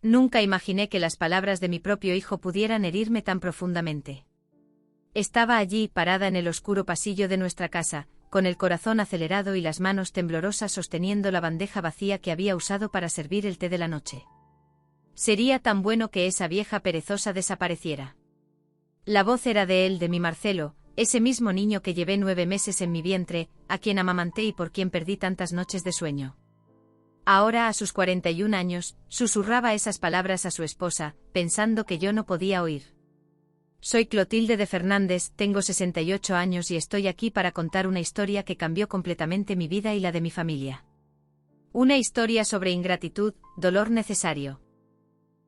Nunca imaginé que las palabras de mi propio hijo pudieran herirme tan profundamente. Estaba allí, parada en el oscuro pasillo de nuestra casa, con el corazón acelerado y las manos temblorosas sosteniendo la bandeja vacía que había usado para servir el té de la noche. Sería tan bueno que esa vieja perezosa desapareciera. La voz era de él, de mi Marcelo, ese mismo niño que llevé 9 meses en mi vientre, a quien amamanté y por quien perdí tantas noches de sueño. Ahora, a sus 41 años, susurraba esas palabras a su esposa, pensando que yo no podía oír. Soy Clotilde de Fernández, tengo 68 años y estoy aquí para contar una historia que cambió completamente mi vida y la de mi familia. Una historia sobre ingratitud, dolor necesario.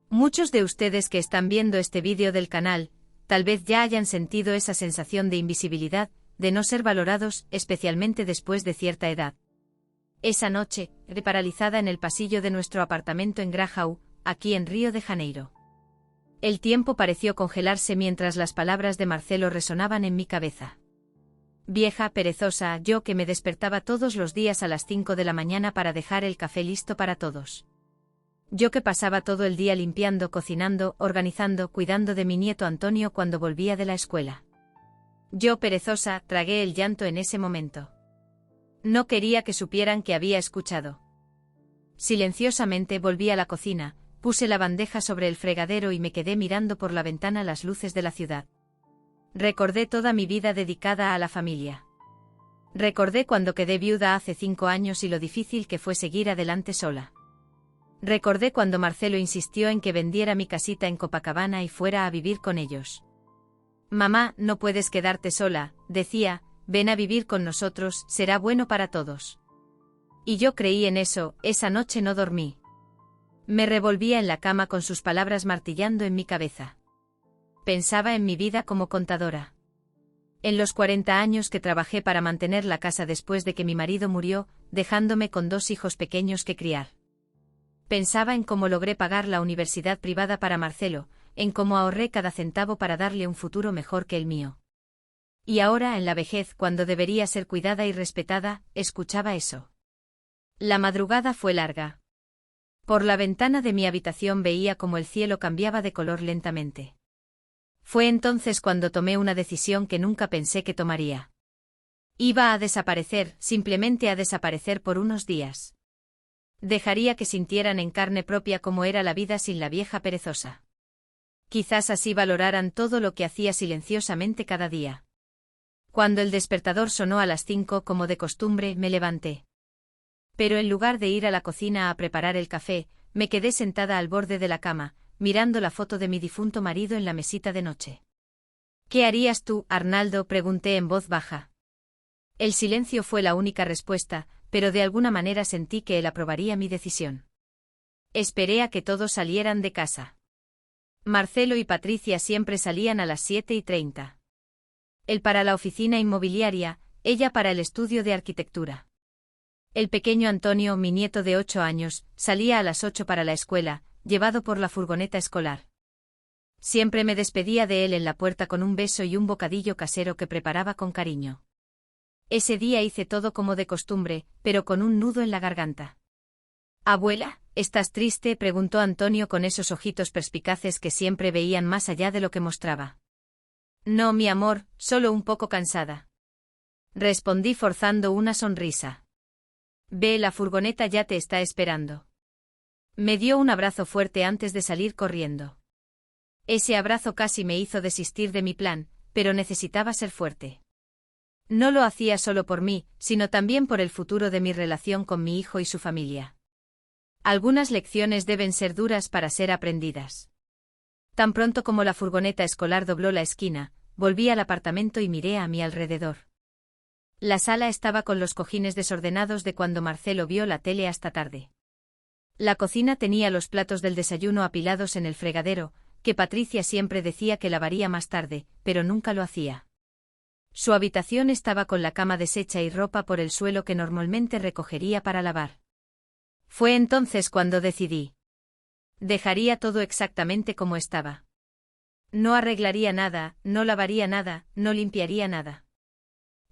Muchos de ustedes que están viendo este vídeo del canal, tal vez ya hayan sentido esa sensación de invisibilidad, de no ser valorados, especialmente después de cierta edad. Esa noche, paralizada en el pasillo de nuestro apartamento en Grajaú, aquí en Río de Janeiro. El tiempo pareció congelarse mientras las palabras de Marcelo resonaban en mi cabeza. Vieja perezosa, yo que me despertaba todos los días a las 5 de la mañana para dejar el café listo para todos. Yo que pasaba todo el día limpiando, cocinando, organizando, cuidando de mi nieto Antonio cuando volvía de la escuela. Yo perezosa, tragué el llanto en ese momento. No quería que supieran que había escuchado. Silenciosamente volví a la cocina, puse la bandeja sobre el fregadero y me quedé mirando por la ventana las luces de la ciudad. Recordé toda mi vida dedicada a la familia. Recordé cuando quedé viuda hace 5 años y lo difícil que fue seguir adelante sola. Recordé cuando Marcelo insistió en que vendiera mi casita en Copacabana y fuera a vivir con ellos. Mamá, no puedes quedarte sola, decía, ven a vivir con nosotros, será bueno para todos. Y yo creí en eso, esa noche no dormí. Me revolvía en la cama con sus palabras martillando en mi cabeza. Pensaba en mi vida como contadora. En los 40 años que trabajé para mantener la casa después de que mi marido murió, dejándome con 2 hijos pequeños que criar. Pensaba en cómo logré pagar la universidad privada para Marcelo, en cómo ahorré cada centavo para darle un futuro mejor que el mío. Y ahora, en la vejez, cuando debería ser cuidada y respetada, escuchaba eso. La madrugada fue larga. Por la ventana de mi habitación veía cómo el cielo cambiaba de color lentamente. Fue entonces cuando tomé una decisión que nunca pensé que tomaría. Iba a desaparecer, simplemente a desaparecer por unos días. Dejaría que sintieran en carne propia cómo era la vida sin la vieja perezosa. Quizás así valoraran todo lo que hacía silenciosamente cada día. Cuando el despertador sonó a las 5 como de costumbre, me levanté. Pero en lugar de ir a la cocina a preparar el café, me quedé sentada al borde de la cama, mirando la foto de mi difunto marido en la mesita de noche. ¿Qué harías tú, Arnaldo?, pregunté en voz baja. El silencio fue la única respuesta, pero de alguna manera sentí que él aprobaría mi decisión. Esperé a que todos salieran de casa. Marcelo y Patricia siempre salían a las 7:30. Él para la oficina inmobiliaria, ella para el estudio de arquitectura. El pequeño Antonio, mi nieto de 8 años, salía a las 8 para la escuela, llevado por la furgoneta escolar. Siempre me despedía de él en la puerta con un beso y un bocadillo casero que preparaba con cariño. Ese día hice todo como de costumbre, pero con un nudo en la garganta. «Abuela, ¿estás triste?», preguntó Antonio con esos ojitos perspicaces que siempre veían más allá de lo que mostraba. «No, mi amor, solo un poco cansada», respondí forzando una sonrisa. «Ve, la furgoneta ya te está esperando». Me dio un abrazo fuerte antes de salir corriendo. Ese abrazo casi me hizo desistir de mi plan, pero necesitaba ser fuerte. No lo hacía solo por mí, sino también por el futuro de mi relación con mi hijo y su familia. Algunas lecciones deben ser duras para ser aprendidas. Tan pronto como la furgoneta escolar dobló la esquina, volví al apartamento y miré a mi alrededor. La sala estaba con los cojines desordenados de cuando Marcelo vio la tele hasta tarde. La cocina tenía los platos del desayuno apilados en el fregadero, que Patricia siempre decía que lavaría más tarde, pero nunca lo hacía. Su habitación estaba con la cama deshecha y ropa por el suelo que normalmente recogería para lavar. Fue entonces cuando decidí. Dejaría todo exactamente como estaba. No arreglaría nada, no lavaría nada, no limpiaría nada.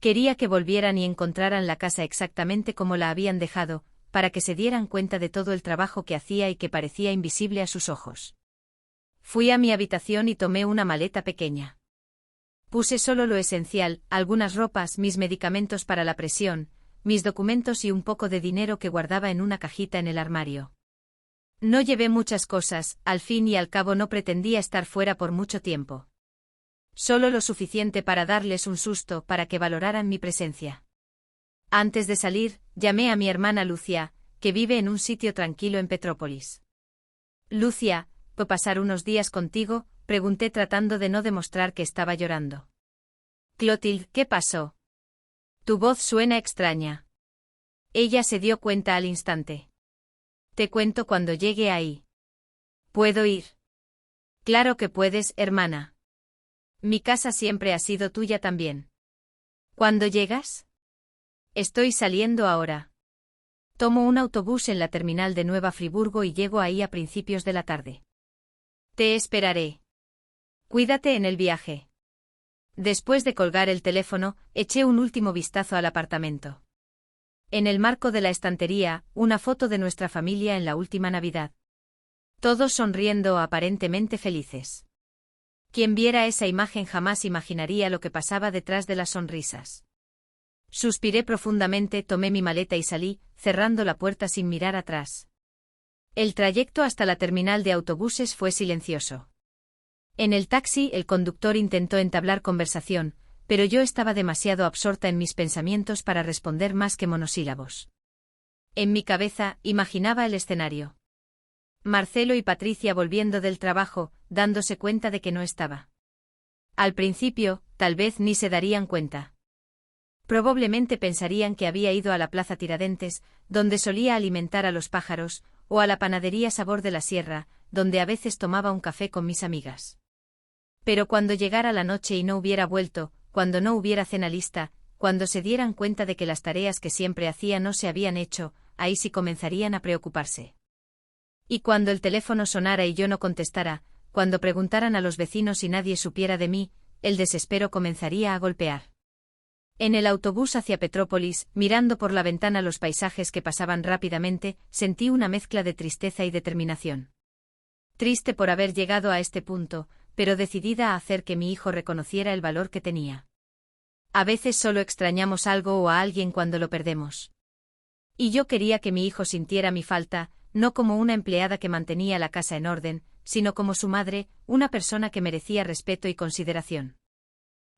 Quería que volvieran y encontraran la casa exactamente como la habían dejado, para que se dieran cuenta de todo el trabajo que hacía y que parecía invisible a sus ojos. Fui a mi habitación y tomé una maleta pequeña. Puse solo lo esencial, algunas ropas, mis medicamentos para la presión, mis documentos y un poco de dinero que guardaba en una cajita en el armario. No llevé muchas cosas, al fin y al cabo no pretendía estar fuera por mucho tiempo. Solo lo suficiente para darles un susto, para que valoraran mi presencia. Antes de salir, llamé a mi hermana Lucia, que vive en un sitio tranquilo en Petrópolis. Lucia, ¿puedo pasar unos días contigo?, pregunté tratando de no demostrar que estaba llorando. Clotilde, ¿qué pasó? Tu voz suena extraña. Ella se dio cuenta al instante. Te cuento cuando llegue ahí. ¿Puedo ir? Claro que puedes, hermana. Mi casa siempre ha sido tuya también. ¿Cuándo llegas? Estoy saliendo ahora. Tomo un autobús en la terminal de Nueva Friburgo y llego ahí a principios de la tarde. Te esperaré. Cuídate en el viaje. Después de colgar el teléfono, eché un último vistazo al apartamento. En el marco de la estantería, una foto de nuestra familia en la última Navidad. Todos sonriendo o aparentemente felices. Quien viera esa imagen jamás imaginaría lo que pasaba detrás de las sonrisas. Suspiré profundamente, tomé mi maleta y salí, cerrando la puerta sin mirar atrás. El trayecto hasta la terminal de autobuses fue silencioso. En el taxi, el conductor intentó entablar conversación, pero yo estaba demasiado absorta en mis pensamientos para responder más que monosílabos. En mi cabeza, imaginaba el escenario. Marcelo y Patricia volviendo del trabajo, dándose cuenta de que no estaba. Al principio, tal vez ni se darían cuenta. Probablemente pensarían que había ido a la Plaza Tiradentes, donde solía alimentar a los pájaros, o a la panadería Sabor de la Sierra, donde a veces tomaba un café con mis amigas. Pero cuando llegara la noche y no hubiera vuelto, cuando no hubiera cena lista, cuando se dieran cuenta de que las tareas que siempre hacía no se habían hecho, ahí sí comenzarían a preocuparse. Y cuando el teléfono sonara y yo no contestara, cuando preguntaran a los vecinos y nadie supiera de mí, el desespero comenzaría a golpear. En el autobús hacia Petrópolis, mirando por la ventana los paisajes que pasaban rápidamente, sentí una mezcla de tristeza y determinación. Triste por haber llegado a este punto, pero decidida a hacer que mi hijo reconociera el valor que tenía. A veces solo extrañamos algo o a alguien cuando lo perdemos. Y yo quería que mi hijo sintiera mi falta, no como una empleada que mantenía la casa en orden, sino como su madre, una persona que merecía respeto y consideración.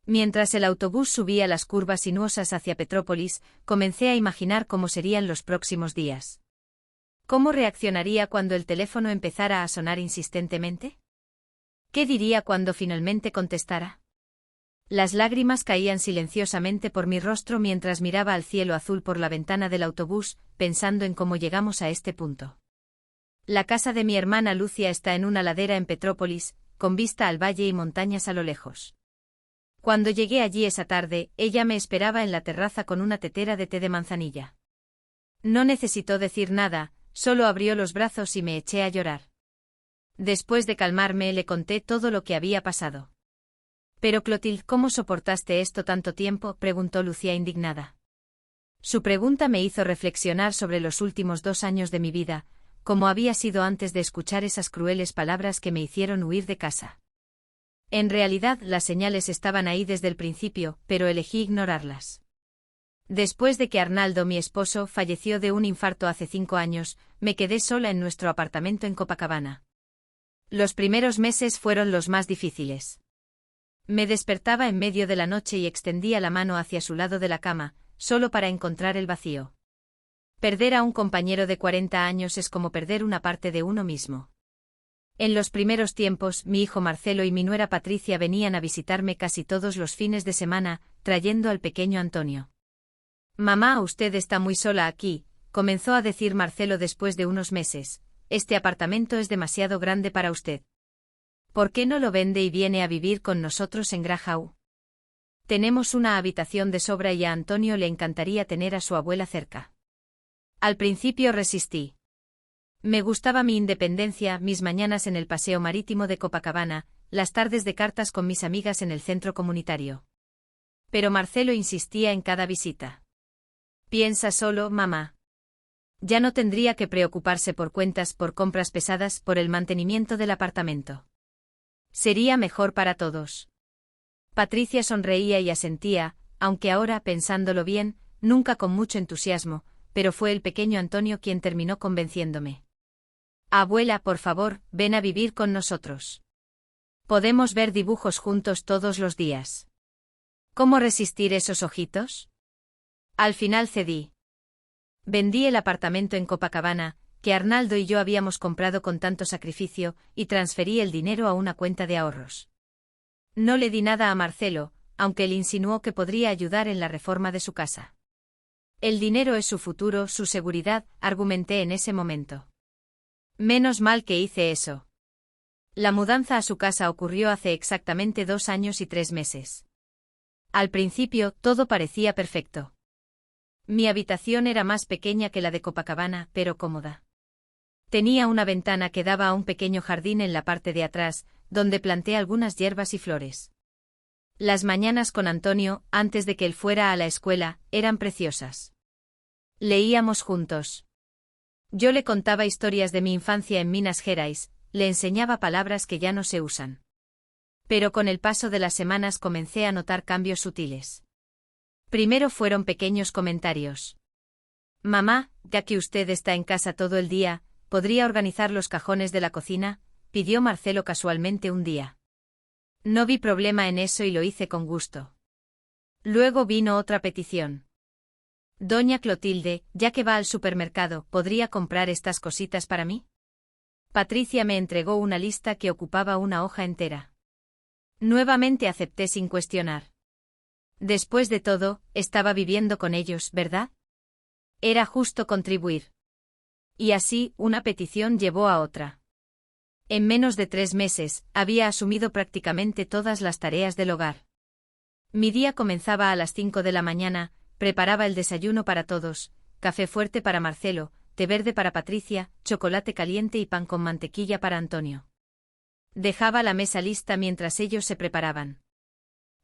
Mientras el autobús subía las curvas sinuosas hacia Petrópolis, comencé a imaginar cómo serían los próximos días. ¿Cómo reaccionaría cuando el teléfono empezara a sonar insistentemente? ¿Qué diría cuando finalmente contestara? Las lágrimas caían silenciosamente por mi rostro mientras miraba al cielo azul por la ventana del autobús, pensando en cómo llegamos a este punto. La casa de mi hermana Lucia está en una ladera en Petrópolis, con vista al valle y montañas a lo lejos. Cuando llegué allí esa tarde, ella me esperaba en la terraza con una tetera de té de manzanilla. No necesitó decir nada, solo abrió los brazos y me eché a llorar. Después de calmarme le conté todo lo que había pasado. «Pero Clotilde, ¿cómo soportaste esto tanto tiempo?», preguntó Lucia indignada. Su pregunta me hizo reflexionar sobre los últimos 2 años de mi vida, como había sido antes de escuchar esas crueles palabras que me hicieron huir de casa. En realidad las señales estaban ahí desde el principio, pero elegí ignorarlas. Después de que Arnaldo, mi esposo, falleció de un infarto hace 5 años, me quedé sola en nuestro apartamento en Copacabana. Los primeros meses fueron los más difíciles. Me despertaba en medio de la noche y extendía la mano hacia su lado de la cama, solo para encontrar el vacío. Perder a un compañero de 40 años es como perder una parte de uno mismo. En los primeros tiempos, mi hijo Marcelo y mi nuera Patricia venían a visitarme casi todos los fines de semana, trayendo al pequeño Antonio. «Mamá, usted está muy sola aquí», comenzó a decir Marcelo después de unos meses. «Este apartamento es demasiado grande para usted. ¿Por qué no lo vende y viene a vivir con nosotros en Grahau? Tenemos una habitación de sobra y a Antonio le encantaría tener a su abuela cerca». Al principio resistí. Me gustaba mi independencia, mis mañanas en el paseo marítimo de Copacabana, las tardes de cartas con mis amigas en el centro comunitario. Pero Marcelo insistía en cada visita. «Piensa solo, mamá. Ya no tendría que preocuparse por cuentas, por compras pesadas, por el mantenimiento del apartamento. Sería mejor para todos. Patricia sonreía y asentía, aunque ahora, pensándolo bien, nunca con mucho entusiasmo, pero fue el pequeño Antonio quien terminó convenciéndome. Abuela, por favor, ven a vivir con nosotros. Podemos ver dibujos juntos todos los días. ¿Cómo resistir esos ojitos? Al final cedí. Vendí el apartamento en Copacabana, que Arnaldo y yo habíamos comprado con tanto sacrificio, y transferí el dinero a una cuenta de ahorros. No le di nada a Marcelo, aunque él insinuó que podría ayudar en la reforma de su casa. El dinero es su futuro, su seguridad, argumenté en ese momento. Menos mal que hice eso. La mudanza a su casa ocurrió hace exactamente 2 años y 3 meses. Al principio, todo parecía perfecto. Mi habitación era más pequeña que la de Copacabana, pero cómoda. Tenía una ventana que daba a un pequeño jardín en la parte de atrás, donde planté algunas hierbas y flores. Las mañanas con Antonio, antes de que él fuera a la escuela, eran preciosas. Leíamos juntos. Yo le contaba historias de mi infancia en Minas Gerais, le enseñaba palabras que ya no se usan. Pero con el paso de las semanas comencé a notar cambios sutiles. Primero fueron pequeños comentarios. Mamá, ya que usted está en casa todo el día, ¿podría organizar los cajones de la cocina?, pidió Marcelo casualmente un día. No vi problema en eso y lo hice con gusto. Luego vino otra petición. Doña Clotilde, ya que va al supermercado, ¿podría comprar estas cositas para mí? Patricia me entregó una lista que ocupaba una hoja entera. Nuevamente acepté sin cuestionar. Después de todo, estaba viviendo con ellos, ¿verdad? Era justo contribuir. Y así, una petición llevó a otra. En menos de 3 meses, había asumido prácticamente todas las tareas del hogar. Mi día comenzaba a las 5 de la mañana, preparaba el desayuno para todos, café fuerte para Marcelo, té verde para Patricia, chocolate caliente y pan con mantequilla para Antonio. Dejaba la mesa lista mientras ellos se preparaban.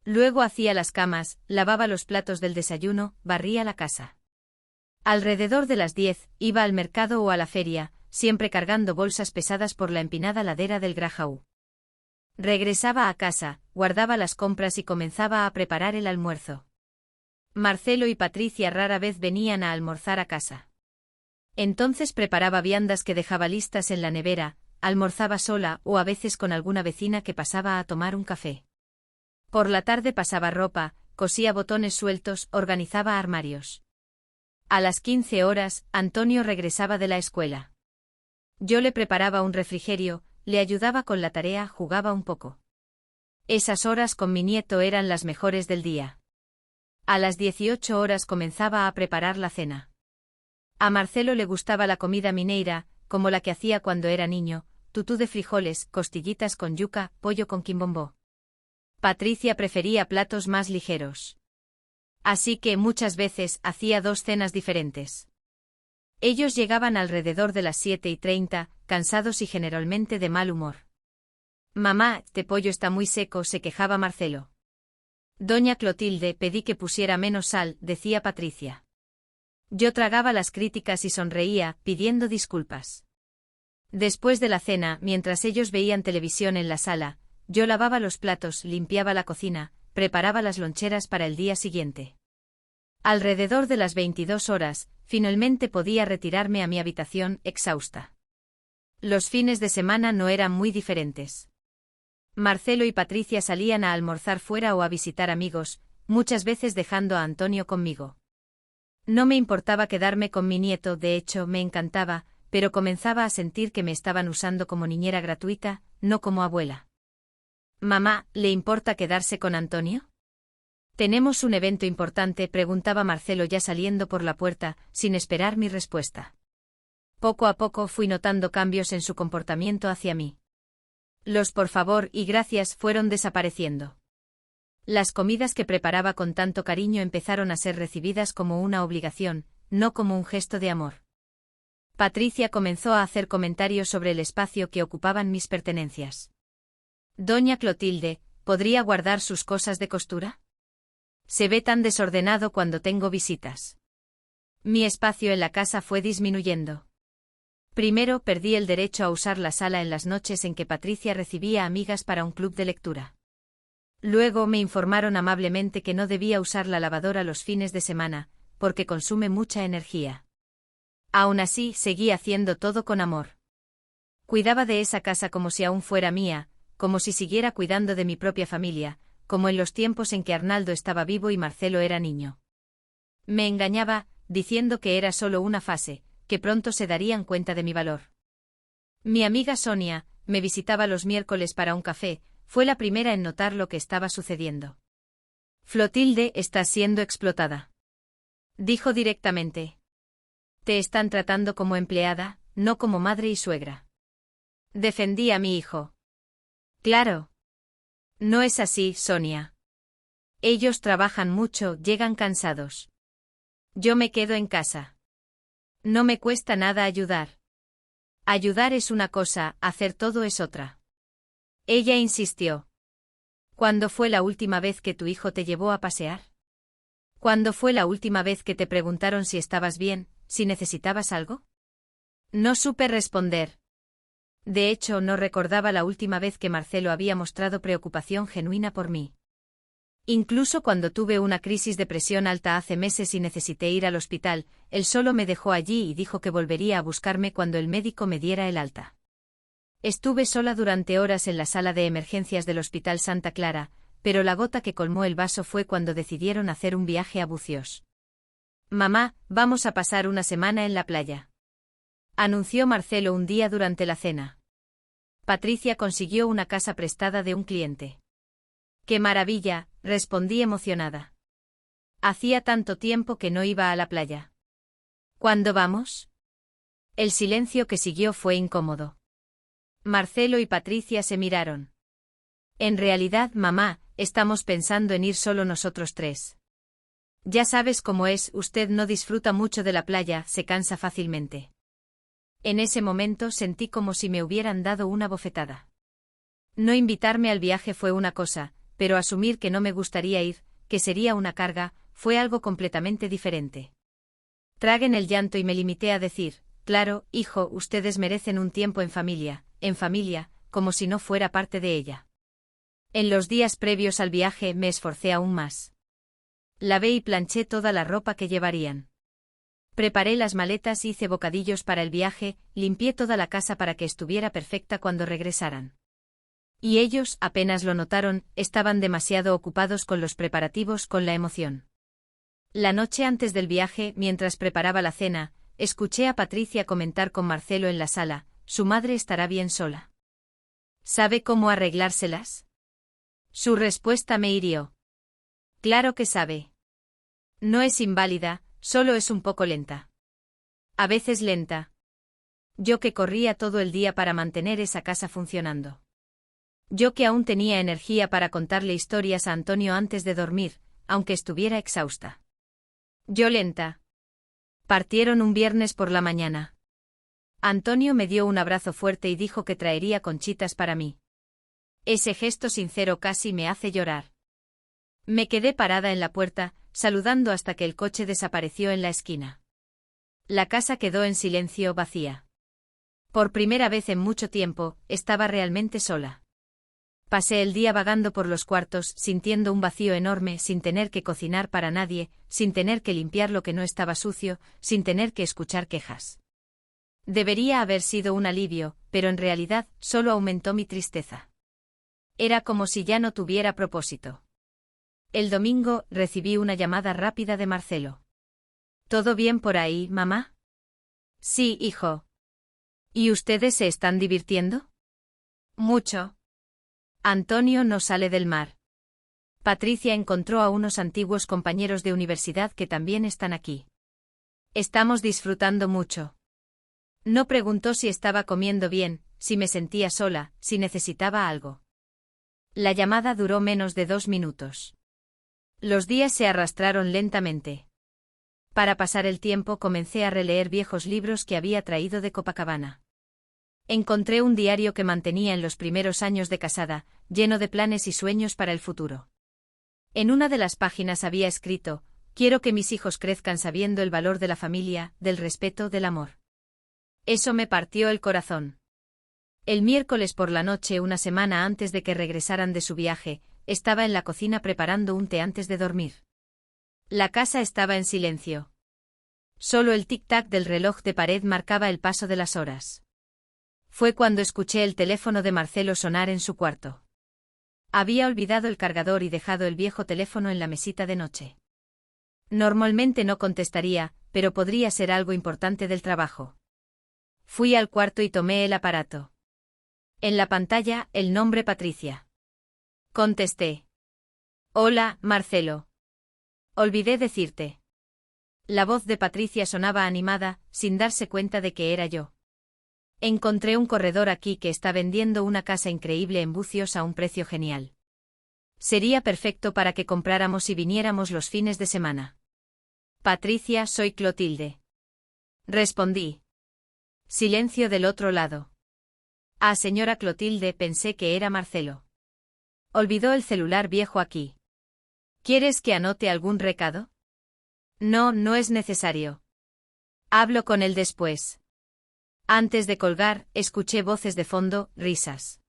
Luego hacía las camas, lavaba los platos del desayuno, barría la casa. Alrededor de las 10, iba al mercado o a la feria, siempre cargando bolsas pesadas por la empinada ladera del Grajaú. Regresaba a casa, guardaba las compras y comenzaba a preparar el almuerzo. Marcelo y Patricia rara vez venían a almorzar a casa. Entonces preparaba viandas que dejaba listas en la nevera, almorzaba sola o a veces con alguna vecina que pasaba a tomar un café. Por la tarde pasaba ropa, cosía botones sueltos, organizaba armarios. A las 15 horas, Antonio regresaba de la escuela. Yo le preparaba un refrigerio, le ayudaba con la tarea, jugaba un poco. Esas horas con mi nieto eran las mejores del día. A las 18 horas comenzaba a preparar la cena. A Marcelo le gustaba la comida mineira, como la que hacía cuando era niño, tutú de frijoles, costillitas con yuca, pollo con quimbombó. Patricia prefería platos más ligeros. Así que muchas veces hacía 2 cenas diferentes. Ellos llegaban alrededor de las 7:30, cansados y generalmente de mal humor. Mamá, este pollo está muy seco, se quejaba Marcelo. Doña Clotilde, pedí que pusiera menos sal, decía Patricia. Yo tragaba las críticas y sonreía, pidiendo disculpas. Después de la cena, mientras ellos veían televisión en la sala, yo lavaba los platos, limpiaba la cocina, preparaba las loncheras para el día siguiente. Alrededor de las 22 horas, finalmente podía retirarme a mi habitación, exhausta. Los fines de semana no eran muy diferentes. Marcelo y Patricia salían a almorzar fuera o a visitar amigos, muchas veces dejando a Antonio conmigo. No me importaba quedarme con mi nieto, de hecho me encantaba, pero comenzaba a sentir que me estaban usando como niñera gratuita, no como abuela. Mamá, ¿le importa quedarse con Antonio? ¿Tenemos un evento importante?, preguntaba Marcelo ya saliendo por la puerta, sin esperar mi respuesta. Poco a poco fui notando cambios en su comportamiento hacia mí. Los por favor y gracias fueron desapareciendo. Las comidas que preparaba con tanto cariño empezaron a ser recibidas como una obligación, no como un gesto de amor. Patricia comenzó a hacer comentarios sobre el espacio que ocupaban mis pertenencias. Doña Clotilde, ¿podría guardar sus cosas de costura? Se ve tan desordenado cuando tengo visitas. Mi espacio en la casa fue disminuyendo. Primero perdí el derecho a usar la sala en las noches en que Patricia recibía amigas para un club de lectura. Luego me informaron amablemente que no debía usar la lavadora los fines de semana, porque consume mucha energía. Aún así, seguí haciendo todo con amor. Cuidaba de esa casa como si aún fuera mía, como si siguiera cuidando de mi propia familia, como en los tiempos en que Arnaldo estaba vivo y Marcelo era niño. Me engañaba, diciendo que era solo una fase, que pronto se darían cuenta de mi valor. Mi amiga Sonia, me visitaba los miércoles para un café, fue la primera en notar lo que estaba sucediendo. Flotilde está siendo explotada. Dijo directamente. Te están tratando como empleada, no como madre y suegra. Defendí a mi hijo. Claro. No es así, Sonia. Ellos trabajan mucho, llegan cansados. Yo me quedo en casa. No me cuesta nada ayudar. Ayudar es una cosa, hacer todo es otra. Ella insistió. ¿Cuándo fue la última vez que tu hijo te llevó a pasear? ¿Cuándo fue la última vez que te preguntaron si estabas bien, si necesitabas algo? No supe responder. De hecho, no recordaba la última vez que Marcelo había mostrado preocupación genuina por mí. Incluso cuando tuve una crisis de presión alta hace meses y necesité ir al hospital, él solo me dejó allí y dijo que volvería a buscarme cuando el médico me diera el alta. Estuve sola durante horas en la sala de emergencias del Hospital Santa Clara, pero la gota que colmó el vaso fue cuando decidieron hacer un viaje a Bucios. Mamá, vamos a pasar una semana en la playa. Anunció Marcelo un día durante la cena. Patricia consiguió una casa prestada de un cliente. ¡Qué maravilla!, respondí emocionada. Hacía tanto tiempo que no iba a la playa. ¿Cuándo vamos? El silencio que siguió fue incómodo. Marcelo y Patricia se miraron. En realidad, mamá, estamos pensando en ir solo nosotros tres. Ya sabes cómo es, usted no disfruta mucho de la playa, se cansa fácilmente. En ese momento sentí como si me hubieran dado una bofetada. No invitarme al viaje fue una cosa, pero asumir que no me gustaría ir, que sería una carga, fue algo completamente diferente. Tragué en el llanto y me limité a decir, claro, hijo, ustedes merecen un tiempo en familia, como si no fuera parte de ella. En los días previos al viaje me esforcé aún más. Lavé y planché toda la ropa que llevarían. Preparé las maletas, hice bocadillos para el viaje, limpié toda la casa para que estuviera perfecta cuando regresaran. Y ellos, apenas lo notaron, estaban demasiado ocupados con los preparativos, con la emoción. La noche antes del viaje, mientras preparaba la cena, escuché a Patricia comentar con Marcelo en la sala, su madre estará bien sola. ¿Sabe cómo arreglárselas? Su respuesta me hirió. Claro que sabe. No es inválida, solo es un poco lenta. A veces lenta. Yo que corría todo el día para mantener esa casa funcionando. Yo que aún tenía energía para contarle historias a Antonio antes de dormir, aunque estuviera exhausta. Yo lenta. Partieron un viernes por la mañana. Antonio me dio un abrazo fuerte y dijo que traería conchitas para mí. Ese gesto sincero casi me hace llorar. Me quedé parada en la puerta, saludando hasta que el coche desapareció en la esquina. La casa quedó en silencio, vacía. Por primera vez en mucho tiempo, estaba realmente sola. Pasé el día vagando por los cuartos, sintiendo un vacío enorme, sin tener que cocinar para nadie, sin tener que limpiar lo que no estaba sucio, sin tener que escuchar quejas. Debería haber sido un alivio, pero en realidad solo aumentó mi tristeza. Era como si ya no tuviera propósito. El domingo recibí una llamada rápida de Marcelo. ¿Todo bien por ahí, mamá? Sí, hijo. ¿Y ustedes se están divirtiendo? Mucho. Antonio no sale del mar. Patricia encontró a unos antiguos compañeros de universidad que también están aquí. Estamos disfrutando mucho. No preguntó si estaba comiendo bien, si me sentía sola, si necesitaba algo. La llamada duró menos de 2 minutos. Los días se arrastraron lentamente. Para pasar el tiempo comencé a releer viejos libros que había traído de Copacabana. Encontré un diario que mantenía en los primeros años de casada, lleno de planes y sueños para el futuro. En una de las páginas había escrito, Quiero que mis hijos crezcan sabiendo el valor de la familia, del respeto, del amor. Eso me partió el corazón. El miércoles por la noche, una semana antes de que regresaran de su viaje, estaba en la cocina preparando un té antes de dormir. La casa estaba en silencio. Solo el tic-tac del reloj de pared marcaba el paso de las horas. Fue cuando escuché el teléfono de Marcelo sonar en su cuarto. Había olvidado el cargador y dejado el viejo teléfono en la mesita de noche. Normalmente no contestaría, pero podría ser algo importante del trabajo. Fui al cuarto y tomé el aparato. En la pantalla, el nombre Patricia. Contesté. Hola, Marcelo. Olvidé decirte. La voz de Patricia sonaba animada, sin darse cuenta de que era yo. Encontré un corredor aquí que está vendiendo una casa increíble en Bucios a un precio genial. Sería perfecto para que compráramos y viniéramos los fines de semana. Patricia, soy Clotilde. Respondí. Silencio del otro lado. Ah, señora Clotilde, pensé que era Marcelo. Olvidó el celular viejo aquí. ¿Quieres que anote algún recado? No, no es necesario. Hablo con él después. Antes de colgar, escuché voces de fondo, risas.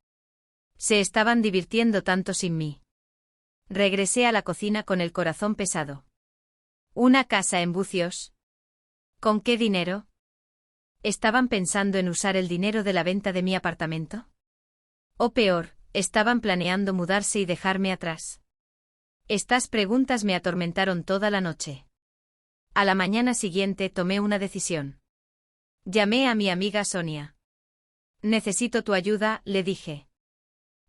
Se estaban divirtiendo tanto sin mí. Regresé a la cocina con el corazón pesado. ¿Una casa en Bucios? ¿Con qué dinero? ¿Estaban pensando en usar el dinero de la venta de mi apartamento? O peor, ¿estaban planeando mudarse y dejarme atrás? Estas preguntas me atormentaron toda la noche. A la mañana siguiente tomé una decisión. Llamé a mi amiga Sonia. Necesito tu ayuda, le dije.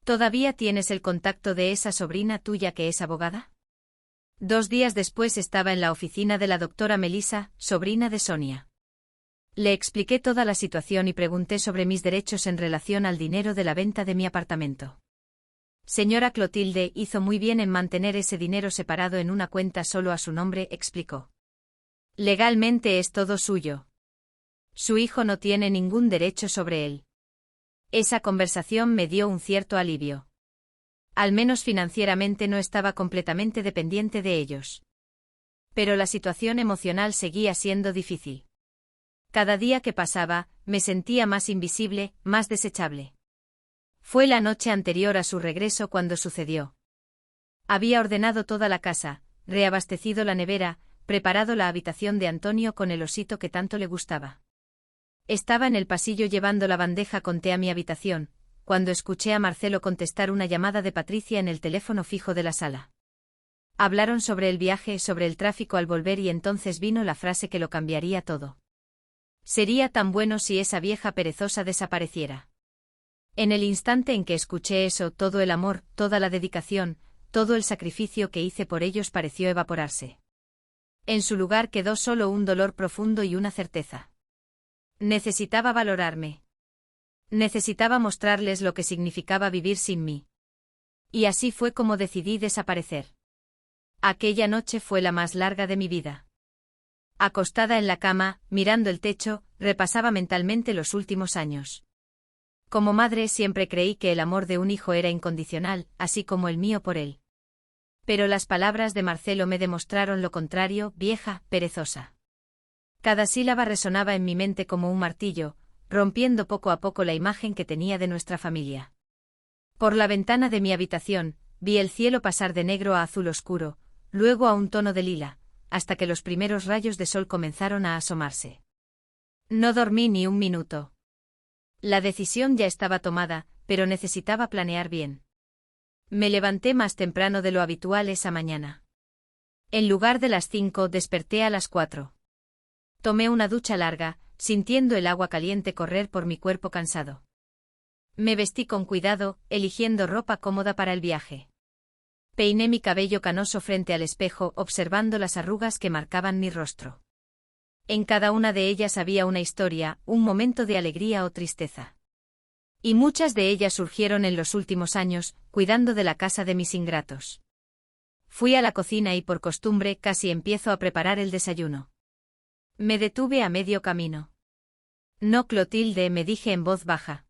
¿Todavía tienes el contacto de esa sobrina tuya que es abogada? 2 días después estaba en la oficina de la doctora Melissa, sobrina de Sonia. Le expliqué toda la situación y pregunté sobre mis derechos en relación al dinero de la venta de mi apartamento. Señora Clotilde hizo muy bien en mantener ese dinero separado en una cuenta solo a su nombre, explicó. Legalmente es todo suyo. Su hijo no tiene ningún derecho sobre él. Esa conversación me dio un cierto alivio. Al menos financieramente no estaba completamente dependiente de ellos. Pero la situación emocional seguía siendo difícil. Cada día que pasaba, me sentía más invisible, más desechable. Fue la noche anterior a su regreso cuando sucedió. Había ordenado toda la casa, reabastecido la nevera, preparado la habitación de Antonio con el osito que tanto le gustaba. Estaba en el pasillo llevando la bandeja con té a mi habitación, cuando escuché a Marcelo contestar una llamada de Patricia en el teléfono fijo de la sala. Hablaron sobre el viaje, sobre el tráfico al volver y entonces vino la frase que lo cambiaría todo. Sería tan bueno si esa vieja perezosa desapareciera. En el instante en que escuché eso, todo el amor, toda la dedicación, todo el sacrificio que hice por ellos pareció evaporarse. En su lugar quedó solo un dolor profundo y una certeza. Necesitaba valorarme. Necesitaba mostrarles lo que significaba vivir sin mí. Y así fue como decidí desaparecer. Aquella noche fue la más larga de mi vida. Acostada en la cama, mirando el techo, repasaba mentalmente los últimos años. Como madre siempre creí que el amor de un hijo era incondicional, así como el mío por él. Pero las palabras de Marcelo me demostraron lo contrario, vieja, perezosa. Cada sílaba resonaba en mi mente como un martillo, rompiendo poco a poco la imagen que tenía de nuestra familia. Por la ventana de mi habitación, vi el cielo pasar de negro a azul oscuro, luego a un tono de lila, hasta que los primeros rayos de sol comenzaron a asomarse. No dormí ni un minuto. La decisión ya estaba tomada, pero necesitaba planear bien. Me levanté más temprano de lo habitual esa mañana. En lugar de las 5, desperté a las 4. Tomé una ducha larga, sintiendo el agua caliente correr por mi cuerpo cansado. Me vestí con cuidado, eligiendo ropa cómoda para el viaje. Peiné mi cabello canoso frente al espejo, observando las arrugas que marcaban mi rostro. En cada una de ellas había una historia, un momento de alegría o tristeza. Y muchas de ellas surgieron en los últimos años, cuidando de la casa de mis ingratos. Fui a la cocina y por costumbre casi empiezo a preparar el desayuno. Me detuve a medio camino. No, Clotilde, me dije en voz baja.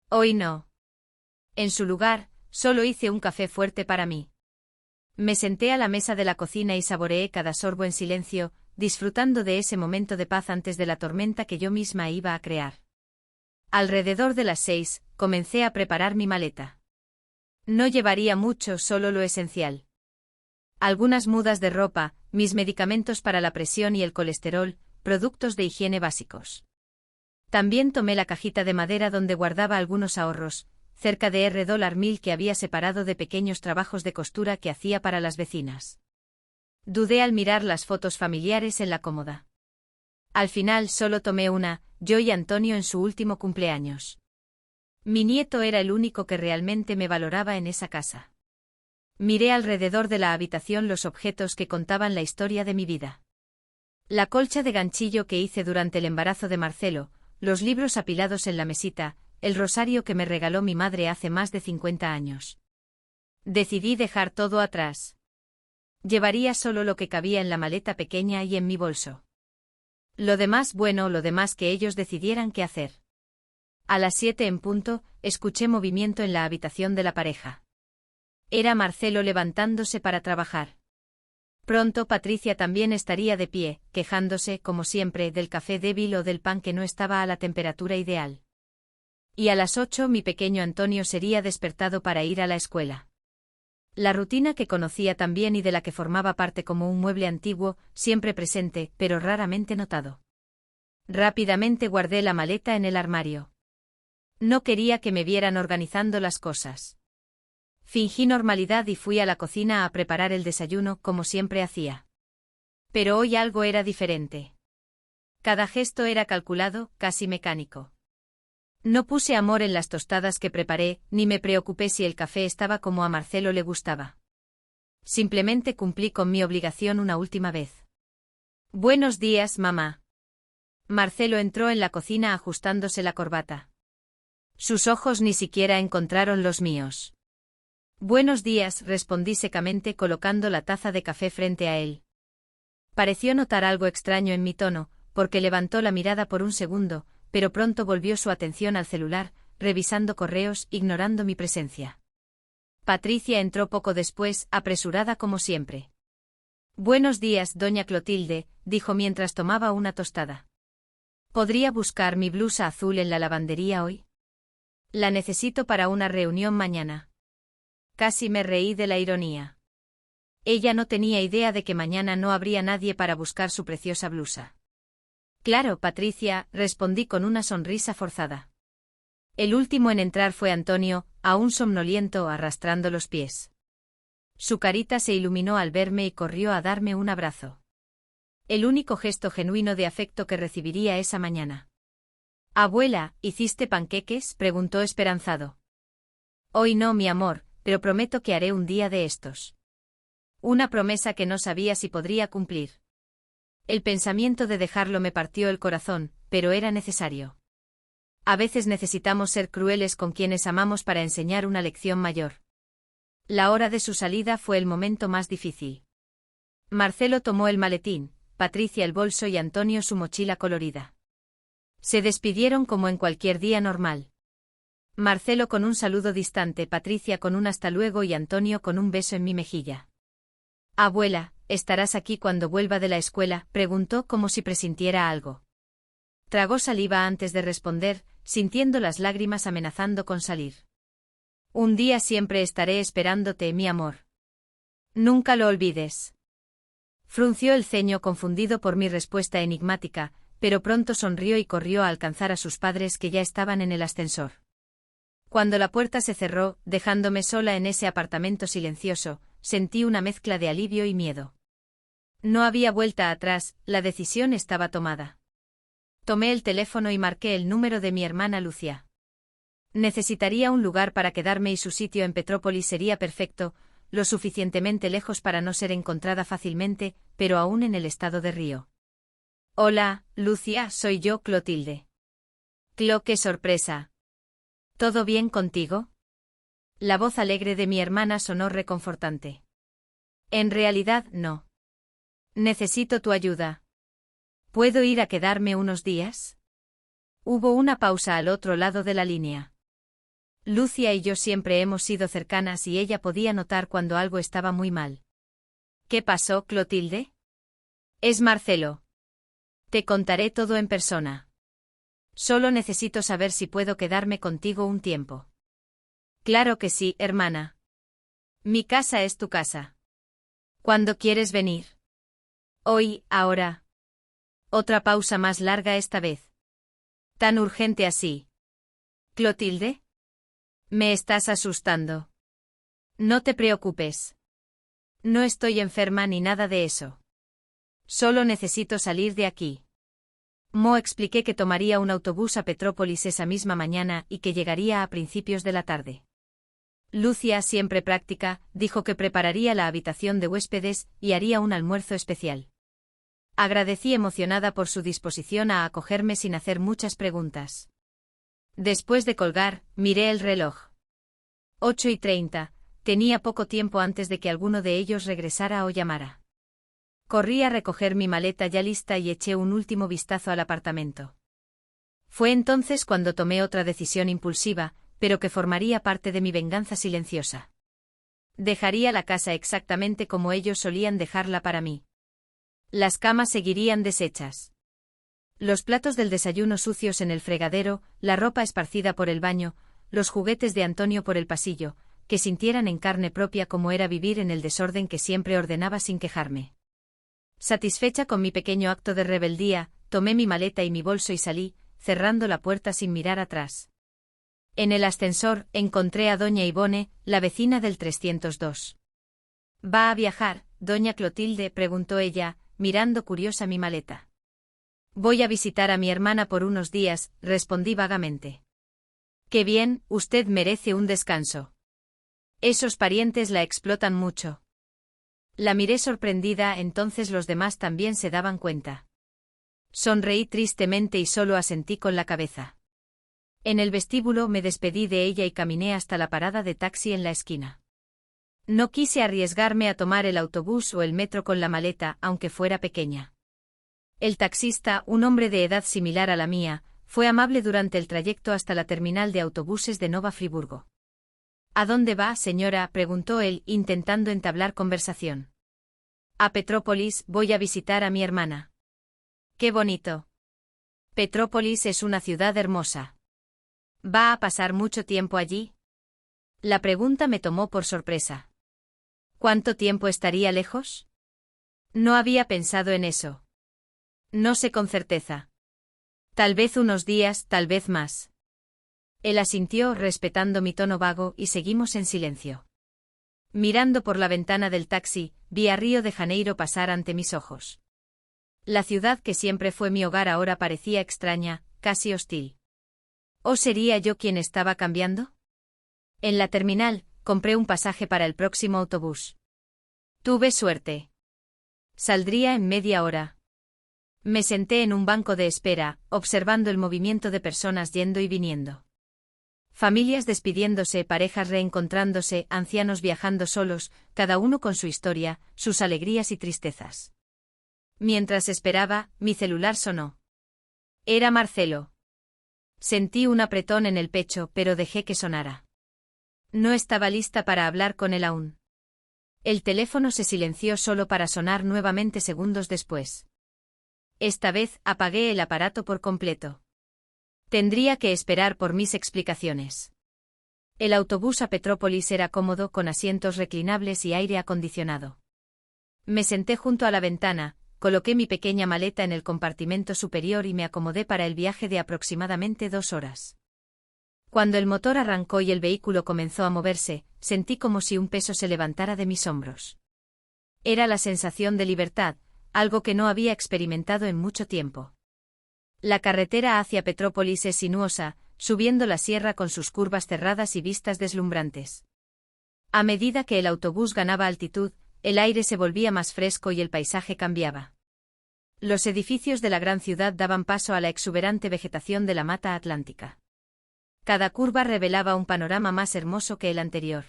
Hoy no. En su lugar, solo hice un café fuerte para mí. Me senté a la mesa de la cocina y saboreé cada sorbo en silencio, disfrutando de ese momento de paz antes de la tormenta que yo misma iba a crear. Alrededor de las 6, comencé a preparar mi maleta. No llevaría mucho, solo lo esencial. Algunas mudas de ropa, mis medicamentos para la presión y el colesterol, productos de higiene básicos. También tomé la cajita de madera donde guardaba algunos ahorros, cerca de $1000 que había separado de pequeños trabajos de costura que hacía para las vecinas. Dudé al mirar las fotos familiares en la cómoda. Al final solo tomé una, yo y Antonio en su último cumpleaños. Mi nieto era el único que realmente me valoraba en esa casa. Miré alrededor de la habitación los objetos que contaban la historia de mi vida. La colcha de ganchillo que hice durante el embarazo de Marcelo, los libros apilados en la mesita, el rosario que me regaló mi madre hace más de 50 años. Decidí dejar todo atrás. Llevaría solo lo que cabía en la maleta pequeña y en mi bolso. Lo demás, bueno, lo demás que ellos decidieran qué hacer. A las 7 en punto, escuché movimiento en la habitación de la pareja. Era Marcelo levantándose para trabajar. Pronto Patricia también estaría de pie, quejándose, como siempre, del café débil o del pan que no estaba a la temperatura ideal. Y a las 8 mi pequeño Antonio sería despertado para ir a la escuela. La rutina que conocía tan bien y de la que formaba parte como un mueble antiguo, siempre presente, pero raramente notado. Rápidamente guardé la maleta en el armario. No quería que me vieran organizando las cosas. Fingí normalidad y fui a la cocina a preparar el desayuno como siempre hacía. Pero hoy algo era diferente. Cada gesto era calculado, casi mecánico. No puse amor en las tostadas que preparé, ni me preocupé si el café estaba como a Marcelo le gustaba. Simplemente cumplí con mi obligación una última vez. Buenos días, mamá. Marcelo entró en la cocina ajustándose la corbata. Sus ojos ni siquiera encontraron los míos. Buenos días, respondí secamente colocando la taza de café frente a él. Pareció notar algo extraño en mi tono, porque levantó la mirada por un segundo, pero pronto volvió su atención al celular, revisando correos, ignorando mi presencia. Patricia entró poco después, apresurada como siempre. Buenos días, doña Clotilde, dijo mientras tomaba una tostada. ¿Podría buscar mi blusa azul en la lavandería hoy? La necesito para una reunión mañana. Casi me reí de la ironía. Ella no tenía idea de que mañana no habría nadie para buscar su preciosa blusa. Claro, Patricia, respondí con una sonrisa forzada. El último en entrar fue Antonio, aún somnoliento, arrastrando los pies. Su carita se iluminó al verme y corrió a darme un abrazo. El único gesto genuino de afecto que recibiría esa mañana. Abuela, ¿hiciste panqueques?, preguntó esperanzado. Hoy no, mi amor, pero prometo que haré un día de estos. Una promesa que no sabía si podría cumplir. El pensamiento de dejarlo me partió el corazón, pero era necesario. A veces necesitamos ser crueles con quienes amamos para enseñar una lección mayor. La hora de su salida fue el momento más difícil. Marcelo tomó el maletín, Patricia el bolso y Antonio su mochila colorida. Se despidieron como en cualquier día normal. Marcelo con un saludo distante, Patricia con un hasta luego y Antonio con un beso en mi mejilla. Abuela, ¿estarás aquí cuando vuelva de la escuela?, preguntó como si presintiera algo. Tragó saliva antes de responder, sintiendo las lágrimas amenazando con salir. Un día siempre estaré esperándote, mi amor. Nunca lo olvides. Frunció el ceño confundido por mi respuesta enigmática, pero pronto sonrió y corrió a alcanzar a sus padres que ya estaban en el ascensor. Cuando la puerta se cerró, dejándome sola en ese apartamento silencioso, sentí una mezcla de alivio y miedo. No había vuelta atrás, la decisión estaba tomada. Tomé el teléfono y marqué el número de mi hermana Lucia. Necesitaría un lugar para quedarme y su sitio en Petrópolis sería perfecto, lo suficientemente lejos para no ser encontrada fácilmente, pero aún en el estado de Río. Hola, Lucia, soy yo, Clotilde. ¡Qué sorpresa! ¿Todo bien contigo? La voz alegre de mi hermana sonó reconfortante. En realidad, no. Necesito tu ayuda. ¿Puedo ir a quedarme unos días? Hubo una pausa al otro lado de la línea. Lucia y yo siempre hemos sido cercanas y ella podía notar cuando algo estaba muy mal. ¿Qué pasó, Clotilde? Es Marcelo. Te contaré todo en persona. Solo necesito saber si puedo quedarme contigo un tiempo. Claro que sí, hermana. Mi casa es tu casa. ¿Cuándo quieres venir? Hoy, ahora. Otra pausa más larga esta vez. ¿Tan urgente así? ¿Clotilde? Me estás asustando. No te preocupes. No estoy enferma ni nada de eso. Solo necesito salir de aquí. Mo expliqué que tomaría un autobús a Petrópolis esa misma mañana y que llegaría a principios de la tarde. Lucia, siempre práctica, dijo que prepararía la habitación de huéspedes y haría un almuerzo especial. Agradecí emocionada por su disposición a acogerme sin hacer muchas preguntas. Después de colgar, miré el reloj. 8:30, tenía poco tiempo antes de que alguno de ellos regresara o llamara. Corrí a recoger mi maleta ya lista y eché un último vistazo al apartamento. Fue entonces cuando tomé otra decisión impulsiva, pero que formaría parte de mi venganza silenciosa. Dejaría la casa exactamente como ellos solían dejarla para mí. Las camas seguirían deshechas. Los platos del desayuno sucios en el fregadero, la ropa esparcida por el baño, los juguetes de Antonio por el pasillo, que sintieran en carne propia cómo era vivir en el desorden que siempre ordenaba sin quejarme. Satisfecha con mi pequeño acto de rebeldía, tomé mi maleta y mi bolso y salí, cerrando la puerta sin mirar atrás. En el ascensor, encontré a doña Ivone, la vecina del 302. ¿Va a viajar, doña Clotilde?, preguntó ella, mirando curiosa mi maleta. Voy a visitar a mi hermana por unos días, respondí vagamente. Qué bien, usted merece un descanso. Esos parientes la explotan mucho. La miré sorprendida, entonces los demás también se daban cuenta. Sonreí tristemente y solo asentí con la cabeza. En el vestíbulo me despedí de ella y caminé hasta la parada de taxi en la esquina. No quise arriesgarme a tomar el autobús o el metro con la maleta, aunque fuera pequeña. El taxista, un hombre de edad similar a la mía, fue amable durante el trayecto hasta la terminal de autobuses de Nova Friburgo. ¿A dónde va, señora?, preguntó él, intentando entablar conversación. A Petrópolis, voy a visitar a mi hermana. ¡Qué bonito! Petrópolis es una ciudad hermosa. ¿Va a pasar mucho tiempo allí? La pregunta me tomó por sorpresa. ¿Cuánto tiempo estaría lejos? No había pensado en eso. No sé con certeza. Tal vez unos días, tal vez más. Él asintió, respetando mi tono vago, y seguimos en silencio. Mirando por la ventana del taxi, vi a Río de Janeiro pasar ante mis ojos. La ciudad que siempre fue mi hogar ahora parecía extraña, casi hostil. ¿O sería yo quien estaba cambiando? En la terminal, compré un pasaje para el próximo autobús. Tuve suerte. Saldría en media hora. Me senté en un banco de espera, observando el movimiento de personas yendo y viniendo. Familias despidiéndose, parejas reencontrándose, ancianos viajando solos, cada uno con su historia, sus alegrías y tristezas. Mientras esperaba, mi celular sonó. Era Marcelo. Sentí un apretón en el pecho, pero dejé que sonara. No estaba lista para hablar con él aún. El teléfono se silenció solo para sonar nuevamente segundos después. Esta vez apagué el aparato por completo. Tendría que esperar por mis explicaciones. El autobús a Petrópolis era cómodo, con asientos reclinables y aire acondicionado. Me senté junto a la ventana, coloqué mi pequeña maleta en el compartimento superior y me acomodé para el viaje de aproximadamente 2 horas. Cuando el motor arrancó y el vehículo comenzó a moverse, sentí como si un peso se levantara de mis hombros. Era la sensación de libertad, algo que no había experimentado en mucho tiempo. La carretera hacia Petrópolis es sinuosa, subiendo la sierra con sus curvas cerradas y vistas deslumbrantes. A medida que el autobús ganaba altitud, el aire se volvía más fresco y el paisaje cambiaba. Los edificios de la gran ciudad daban paso a la exuberante vegetación de la mata atlántica. Cada curva revelaba un panorama más hermoso que el anterior.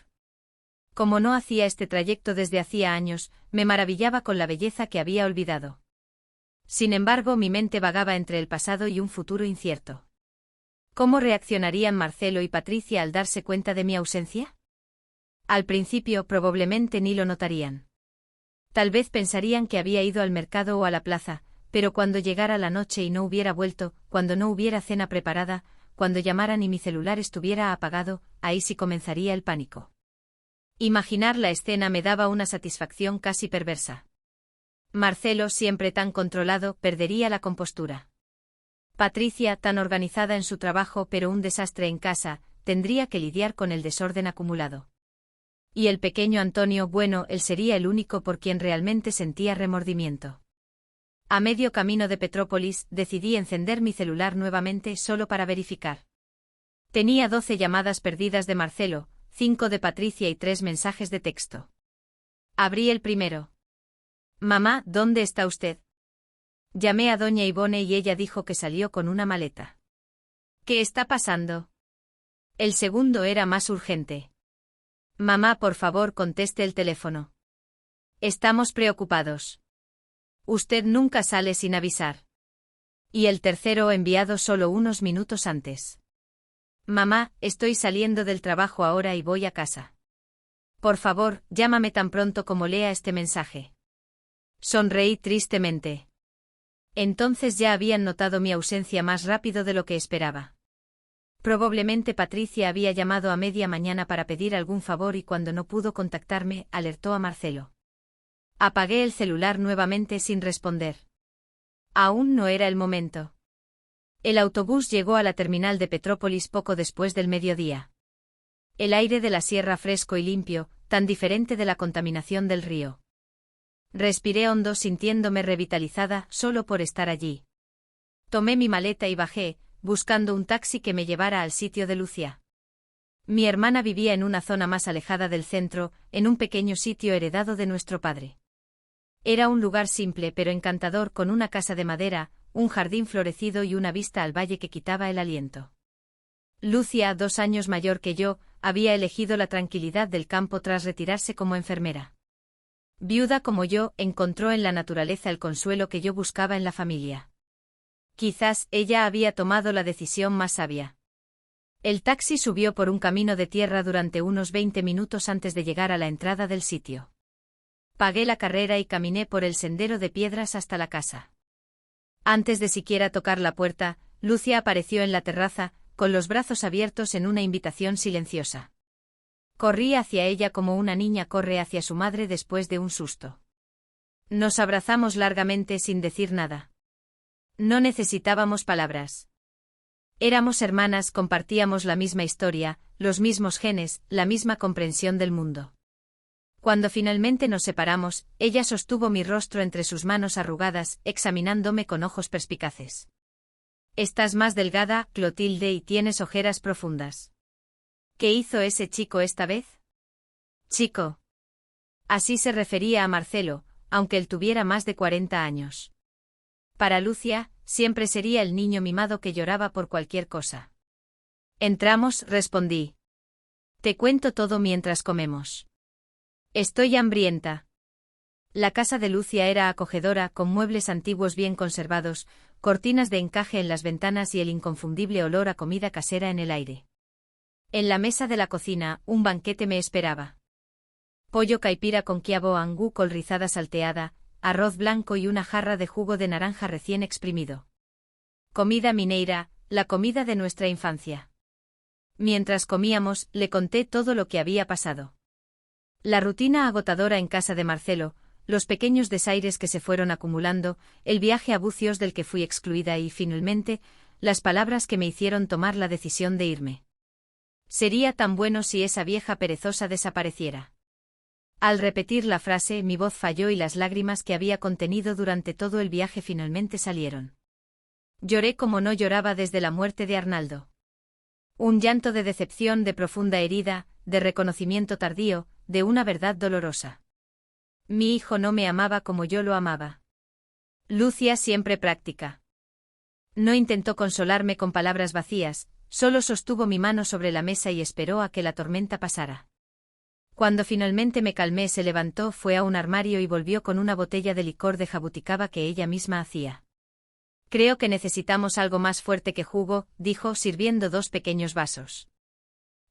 Como no hacía este trayecto desde hacía años, me maravillaba con la belleza que había olvidado. Sin embargo, mi mente vagaba entre el pasado y un futuro incierto. ¿Cómo reaccionarían Marcelo y Patricia al darse cuenta de mi ausencia? Al principio probablemente ni lo notarían. Tal vez pensarían que había ido al mercado o a la plaza, pero cuando llegara la noche y no hubiera vuelto, cuando no hubiera cena preparada, cuando llamaran y mi celular estuviera apagado, ahí sí comenzaría el pánico. Imaginar la escena me daba una satisfacción casi perversa. Marcelo, siempre tan controlado, perdería la compostura. Patricia, tan organizada en su trabajo pero un desastre en casa, tendría que lidiar con el desorden acumulado. Y el pequeño Antonio, bueno, él sería el único por quien realmente sentía remordimiento. A medio camino de Petrópolis, decidí encender mi celular nuevamente solo para verificar. Tenía 12 llamadas perdidas de Marcelo, 5 de Patricia y 3 mensajes de texto. Abrí el primero. Mamá, ¿dónde está usted? Llamé a doña Ivone y ella dijo que salió con una maleta. ¿Qué está pasando? El segundo era más urgente. Mamá, por favor, conteste el teléfono. Estamos preocupados. Usted nunca sale sin avisar. Y el tercero enviado solo unos minutos antes. Mamá, estoy saliendo del trabajo ahora y voy a casa. Por favor, llámame tan pronto como lea este mensaje. Sonreí tristemente. Entonces ya habían notado mi ausencia más rápido de lo que esperaba. Probablemente Patricia había llamado a media mañana para pedir algún favor y cuando no pudo contactarme, alertó a Marcelo. Apagué el celular nuevamente sin responder. Aún no era el momento. El autobús llegó a la terminal de Petrópolis poco después del mediodía. El aire de la sierra fresco y limpio, tan diferente de la contaminación del río. Respiré hondo sintiéndome revitalizada solo por estar allí. Tomé mi maleta y bajé, buscando un taxi que me llevara al sitio de Lucia. Mi hermana vivía en una zona más alejada del centro, en un pequeño sitio heredado de nuestro padre. Era un lugar simple pero encantador con una casa de madera, un jardín florecido y una vista al valle que quitaba el aliento. Lucia, 2 años mayor que yo, había elegido la tranquilidad del campo tras retirarse como enfermera. Viuda como yo, encontró en la naturaleza el consuelo que yo buscaba en la familia. Quizás ella había tomado la decisión más sabia. El taxi subió por un camino de tierra durante unos 20 minutos antes de llegar a la entrada del sitio. Pagué la carrera y caminé por el sendero de piedras hasta la casa. Antes de siquiera tocar la puerta, Lucia apareció en la terraza, con los brazos abiertos en una invitación silenciosa. Corrí hacia ella como una niña corre hacia su madre después de un susto. Nos abrazamos largamente sin decir nada. No necesitábamos palabras. Éramos hermanas, compartíamos la misma historia, los mismos genes, la misma comprensión del mundo. Cuando finalmente nos separamos, ella sostuvo mi rostro entre sus manos arrugadas, examinándome con ojos perspicaces. Estás más delgada, Clotilde, y tienes ojeras profundas. ¿Qué hizo ese chico esta vez? Chico. Así se refería a Marcelo, aunque él tuviera más de 40 años. Para Lucia, siempre sería el niño mimado que lloraba por cualquier cosa. Entramos, respondí. Te cuento todo mientras comemos. Estoy hambrienta. La casa de Lucia era acogedora, con muebles antiguos bien conservados, cortinas de encaje en las ventanas y el inconfundible olor a comida casera en el aire. En la mesa de la cocina, un banquete me esperaba. Pollo caipira con quiabo angú col rizada salteada, arroz blanco y una jarra de jugo de naranja recién exprimido. Comida mineira, la comida de nuestra infancia. Mientras comíamos, le conté todo lo que había pasado. La rutina agotadora en casa de Marcelo, los pequeños desaires que se fueron acumulando, el viaje a Bucios del que fui excluida y, finalmente, las palabras que me hicieron tomar la decisión de irme. Sería tan bueno si esa vieja perezosa desapareciera. Al repetir la frase, mi voz falló y las lágrimas que había contenido durante todo el viaje finalmente salieron. Lloré como no lloraba desde la muerte de Arnaldo. Un llanto de decepción, de profunda herida, de reconocimiento tardío, de una verdad dolorosa. Mi hijo no me amaba como yo lo amaba. Lucia, siempre práctica. No intentó consolarme con palabras vacías, solo sostuvo mi mano sobre la mesa y esperó a que la tormenta pasara. Cuando finalmente me calmé, se levantó, fue a un armario y volvió con una botella de licor de jabuticaba que ella misma hacía. Creo que necesitamos algo más fuerte que jugo, dijo, sirviendo 2 pequeños vasos.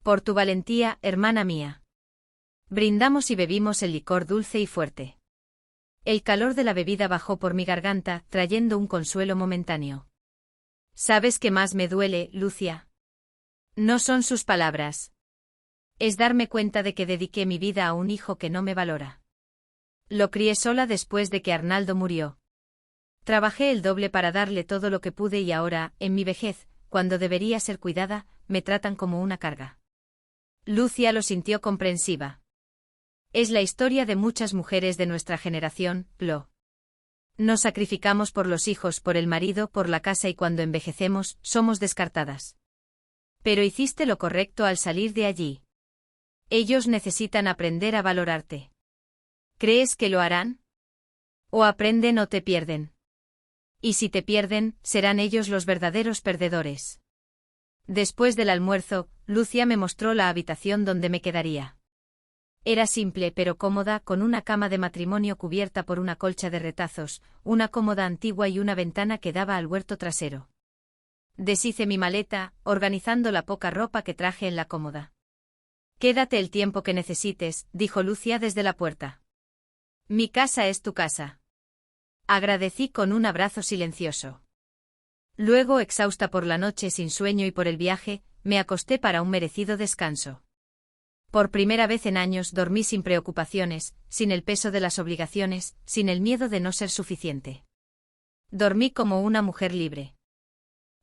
Por tu valentía, hermana mía. Brindamos y bebimos el licor dulce y fuerte. El calor de la bebida bajó por mi garganta, trayendo un consuelo momentáneo. ¿Sabes qué más me duele, Lucia? No son sus palabras. Es darme cuenta de que dediqué mi vida a un hijo que no me valora. Lo crié sola después de que Arnaldo murió. Trabajé el doble para darle todo lo que pude y ahora, en mi vejez, cuando debería ser cuidada, me tratan como una carga. Lucia lo sintió comprensiva. Es la historia de muchas mujeres de nuestra generación, Lo. Nos sacrificamos por los hijos, por el marido, por la casa y cuando envejecemos, somos descartadas. Pero hiciste lo correcto al salir de allí. Ellos necesitan aprender a valorarte. ¿Crees que lo harán? O aprenden o te pierden. Y si te pierden, serán ellos los verdaderos perdedores. Después del almuerzo, Lucia me mostró la habitación donde me quedaría. Era simple pero cómoda, con una cama de matrimonio cubierta por una colcha de retazos, una cómoda antigua y una ventana que daba al huerto trasero. Deshice mi maleta, organizando la poca ropa que traje en la cómoda. Quédate el tiempo que necesites, dijo Lucia desde la puerta. Mi casa es tu casa. Agradecí con un abrazo silencioso. Luego, exhausta por la noche sin sueño y por el viaje, me acosté para un merecido descanso. Por primera vez en años dormí sin preocupaciones, sin el peso de las obligaciones, sin el miedo de no ser suficiente. Dormí como una mujer libre.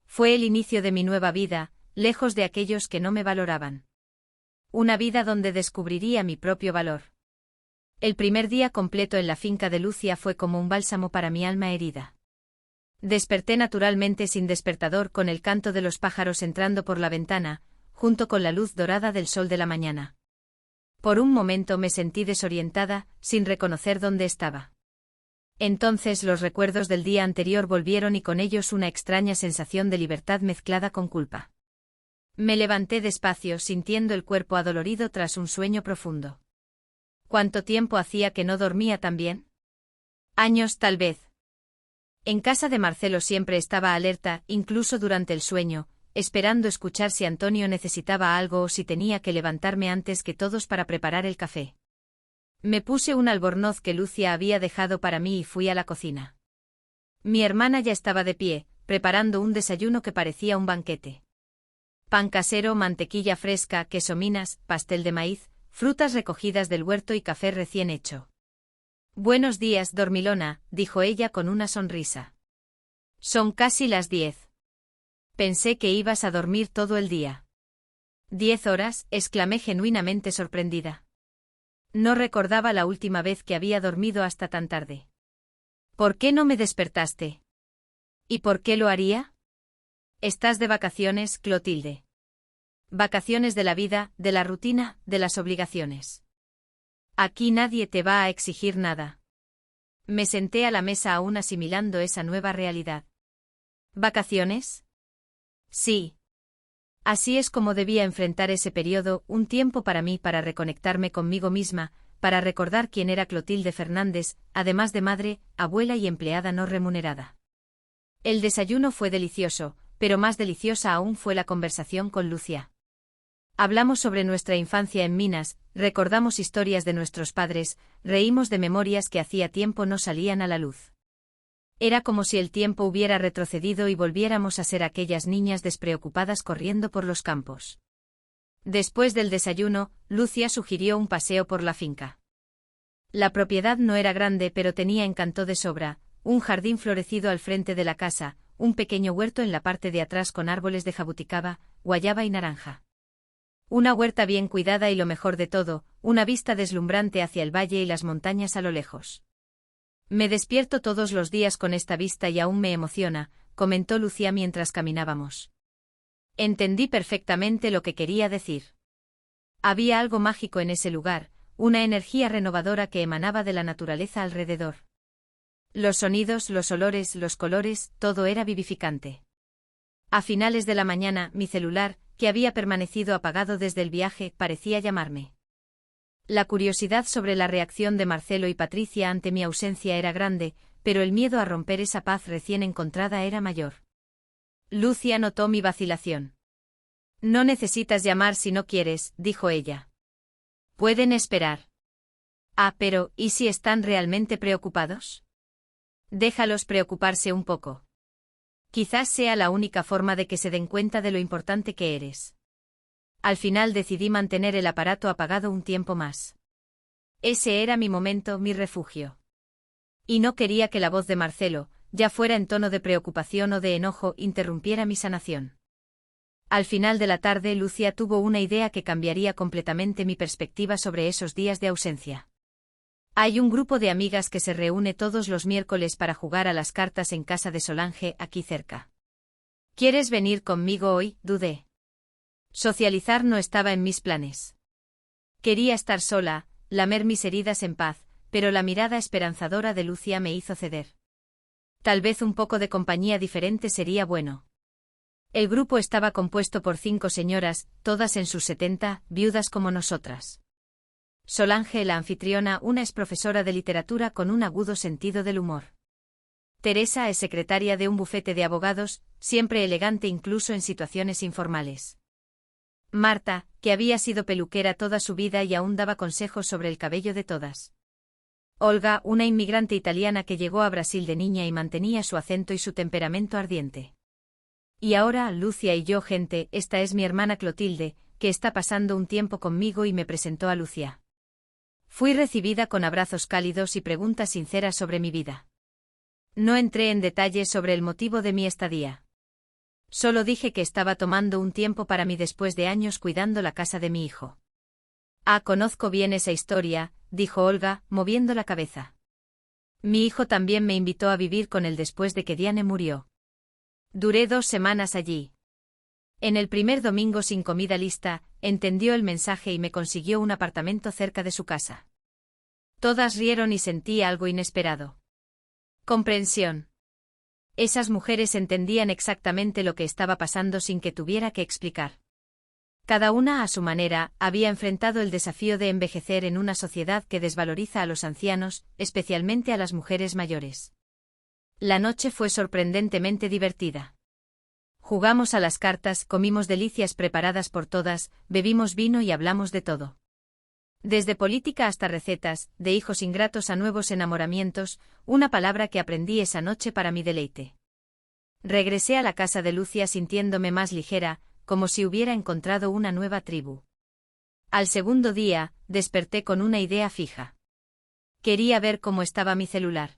Fue el inicio de mi nueva vida, lejos de aquellos que no me valoraban. Una vida donde descubriría mi propio valor. El primer día completo en la finca de Lucia fue como un bálsamo para mi alma herida. Desperté naturalmente sin despertador, con el canto de los pájaros entrando por la ventana, junto con la luz dorada del sol de la mañana. Por un momento me sentí desorientada, sin reconocer dónde estaba. Entonces los recuerdos del día anterior volvieron y con ellos una extraña sensación de libertad mezclada con culpa. Me levanté despacio, sintiendo el cuerpo adolorido tras un sueño profundo. ¿Cuánto tiempo hacía que no dormía tan bien? Años tal vez. En casa de Marcelo siempre estaba alerta, incluso durante el sueño, esperando escuchar si Antonio necesitaba algo o si tenía que levantarme antes que todos para preparar el café. Me puse un albornoz que Lucia había dejado para mí y fui a la cocina. Mi hermana ya estaba de pie, preparando un desayuno que parecía un banquete. Pan casero, mantequilla fresca, queso minas, pastel de maíz, frutas recogidas del huerto y café recién hecho. Buenos días, dormilona, dijo ella con una sonrisa. Son casi las 10. Pensé que ibas a dormir todo el día. ¿10 horas?, exclamé genuinamente sorprendida. No recordaba la última vez que había dormido hasta tan tarde. ¿Por qué no me despertaste? ¿Y por qué lo haría? Estás de vacaciones, Clotilde. Vacaciones de la vida, de la rutina, de las obligaciones. Aquí nadie te va a exigir nada. Me senté a la mesa aún asimilando esa nueva realidad. ¿Vacaciones? Sí. Así es como debía enfrentar ese periodo, un tiempo para mí para reconectarme conmigo misma, para recordar quién era Clotilde Fernández, además de madre, abuela y empleada no remunerada. El desayuno fue delicioso, pero más deliciosa aún fue la conversación con Lucia. Hablamos sobre nuestra infancia en Minas, recordamos historias de nuestros padres, reímos de memorias que hacía tiempo no salían a la luz. Era como si el tiempo hubiera retrocedido y volviéramos a ser aquellas niñas despreocupadas corriendo por los campos. Después del desayuno, Lucia sugirió un paseo por la finca. La propiedad no era grande pero tenía encanto de sobra, un jardín florecido al frente de la casa, un pequeño huerto en la parte de atrás con árboles de jabuticaba, guayaba y naranja. Una huerta bien cuidada y lo mejor de todo, una vista deslumbrante hacia el valle y las montañas a lo lejos. Me despierto todos los días con esta vista y aún me emociona, comentó Lucia mientras caminábamos. Entendí perfectamente lo que quería decir. Había algo mágico en ese lugar, una energía renovadora que emanaba de la naturaleza alrededor. Los sonidos, los olores, los colores, todo era vivificante. A finales de la mañana, mi celular, que había permanecido apagado desde el viaje, parecía llamarme. La curiosidad sobre la reacción de Marcelo y Patricia ante mi ausencia era grande, pero el miedo a romper esa paz recién encontrada era mayor. Lucia notó mi vacilación. No necesitas llamar si no quieres, dijo ella. Pueden esperar. Ah, pero, ¿y si están realmente preocupados? Déjalos preocuparse un poco. Quizás sea la única forma de que se den cuenta de lo importante que eres. Al final decidí mantener el aparato apagado un tiempo más. Ese era mi momento, mi refugio. Y no quería que la voz de Marcelo, ya fuera en tono de preocupación o de enojo, interrumpiera mi sanación. Al final de la tarde, Lucia tuvo una idea que cambiaría completamente mi perspectiva sobre esos días de ausencia. Hay un grupo de amigas que se reúne todos los miércoles para jugar a las cartas en casa de Solange, aquí cerca. ¿Quieres venir conmigo hoy? Dudé. Socializar no estaba en mis planes. Quería estar sola, lamer mis heridas en paz, pero la mirada esperanzadora de Lucia me hizo ceder. Tal vez un poco de compañía diferente sería bueno. El grupo estaba compuesto por 5 señoras, todas en sus 70, viudas como nosotras. Solange, la anfitriona, una es profesora de literatura con un agudo sentido del humor. Teresa es secretaria de un bufete de abogados, siempre elegante incluso en situaciones informales. Marta, que había sido peluquera toda su vida y aún daba consejos sobre el cabello de todas. Olga, una inmigrante italiana que llegó a Brasil de niña y mantenía su acento y su temperamento ardiente. Y ahora, Lucia y yo, gente, esta es mi hermana Clotilde, que está pasando un tiempo conmigo y me presentó a Lucia. Fui recibida con abrazos cálidos y preguntas sinceras sobre mi vida. No entré en detalles sobre el motivo de mi estadía. Solo dije que estaba tomando un tiempo para mí después de años cuidando la casa de mi hijo. Ah, conozco bien esa historia, dijo Olga, moviendo la cabeza. Mi hijo también me invitó a vivir con él después de que Diane murió. Duré 2 semanas allí. En el primer domingo sin comida lista, entendió el mensaje y me consiguió un apartamento cerca de su casa. Todas rieron y sentí algo inesperado. Comprensión. Esas mujeres entendían exactamente lo que estaba pasando sin que tuviera que explicar. Cada una a su manera, había enfrentado el desafío de envejecer en una sociedad que desvaloriza a los ancianos, especialmente a las mujeres mayores. La noche fue sorprendentemente divertida. Jugamos a las cartas, comimos delicias preparadas por todas, bebimos vino y hablamos de todo. Desde política hasta recetas, de hijos ingratos a nuevos enamoramientos, una palabra que aprendí esa noche para mi deleite. Regresé a la casa de Lucia sintiéndome más ligera, como si hubiera encontrado una nueva tribu. Al segundo día, desperté con una idea fija. Quería ver cómo estaba mi celular.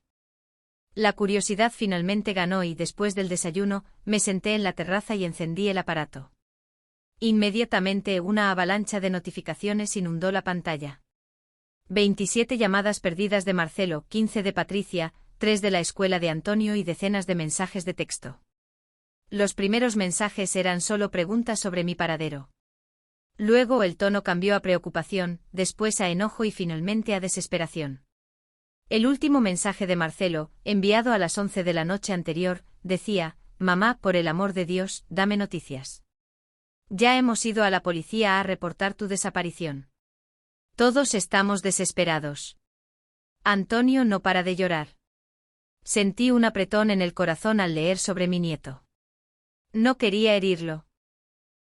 La curiosidad finalmente ganó y después del desayuno, me senté en la terraza y encendí el aparato. Inmediatamente una avalancha de notificaciones inundó la pantalla. 27 llamadas perdidas de Marcelo, 15 de Patricia, 3 de la escuela de Antonio y decenas de mensajes de texto. Los primeros mensajes eran solo preguntas sobre mi paradero. Luego el tono cambió a preocupación, después a enojo y finalmente a desesperación. El último mensaje de Marcelo, enviado a las 11 de la noche anterior, decía: «Mamá, por el amor de Dios, dame noticias. Ya hemos ido a la policía a reportar tu desaparición. Todos estamos desesperados». Antonio no para de llorar. Sentí un apretón en el corazón al leer sobre mi nieto. No quería herirlo.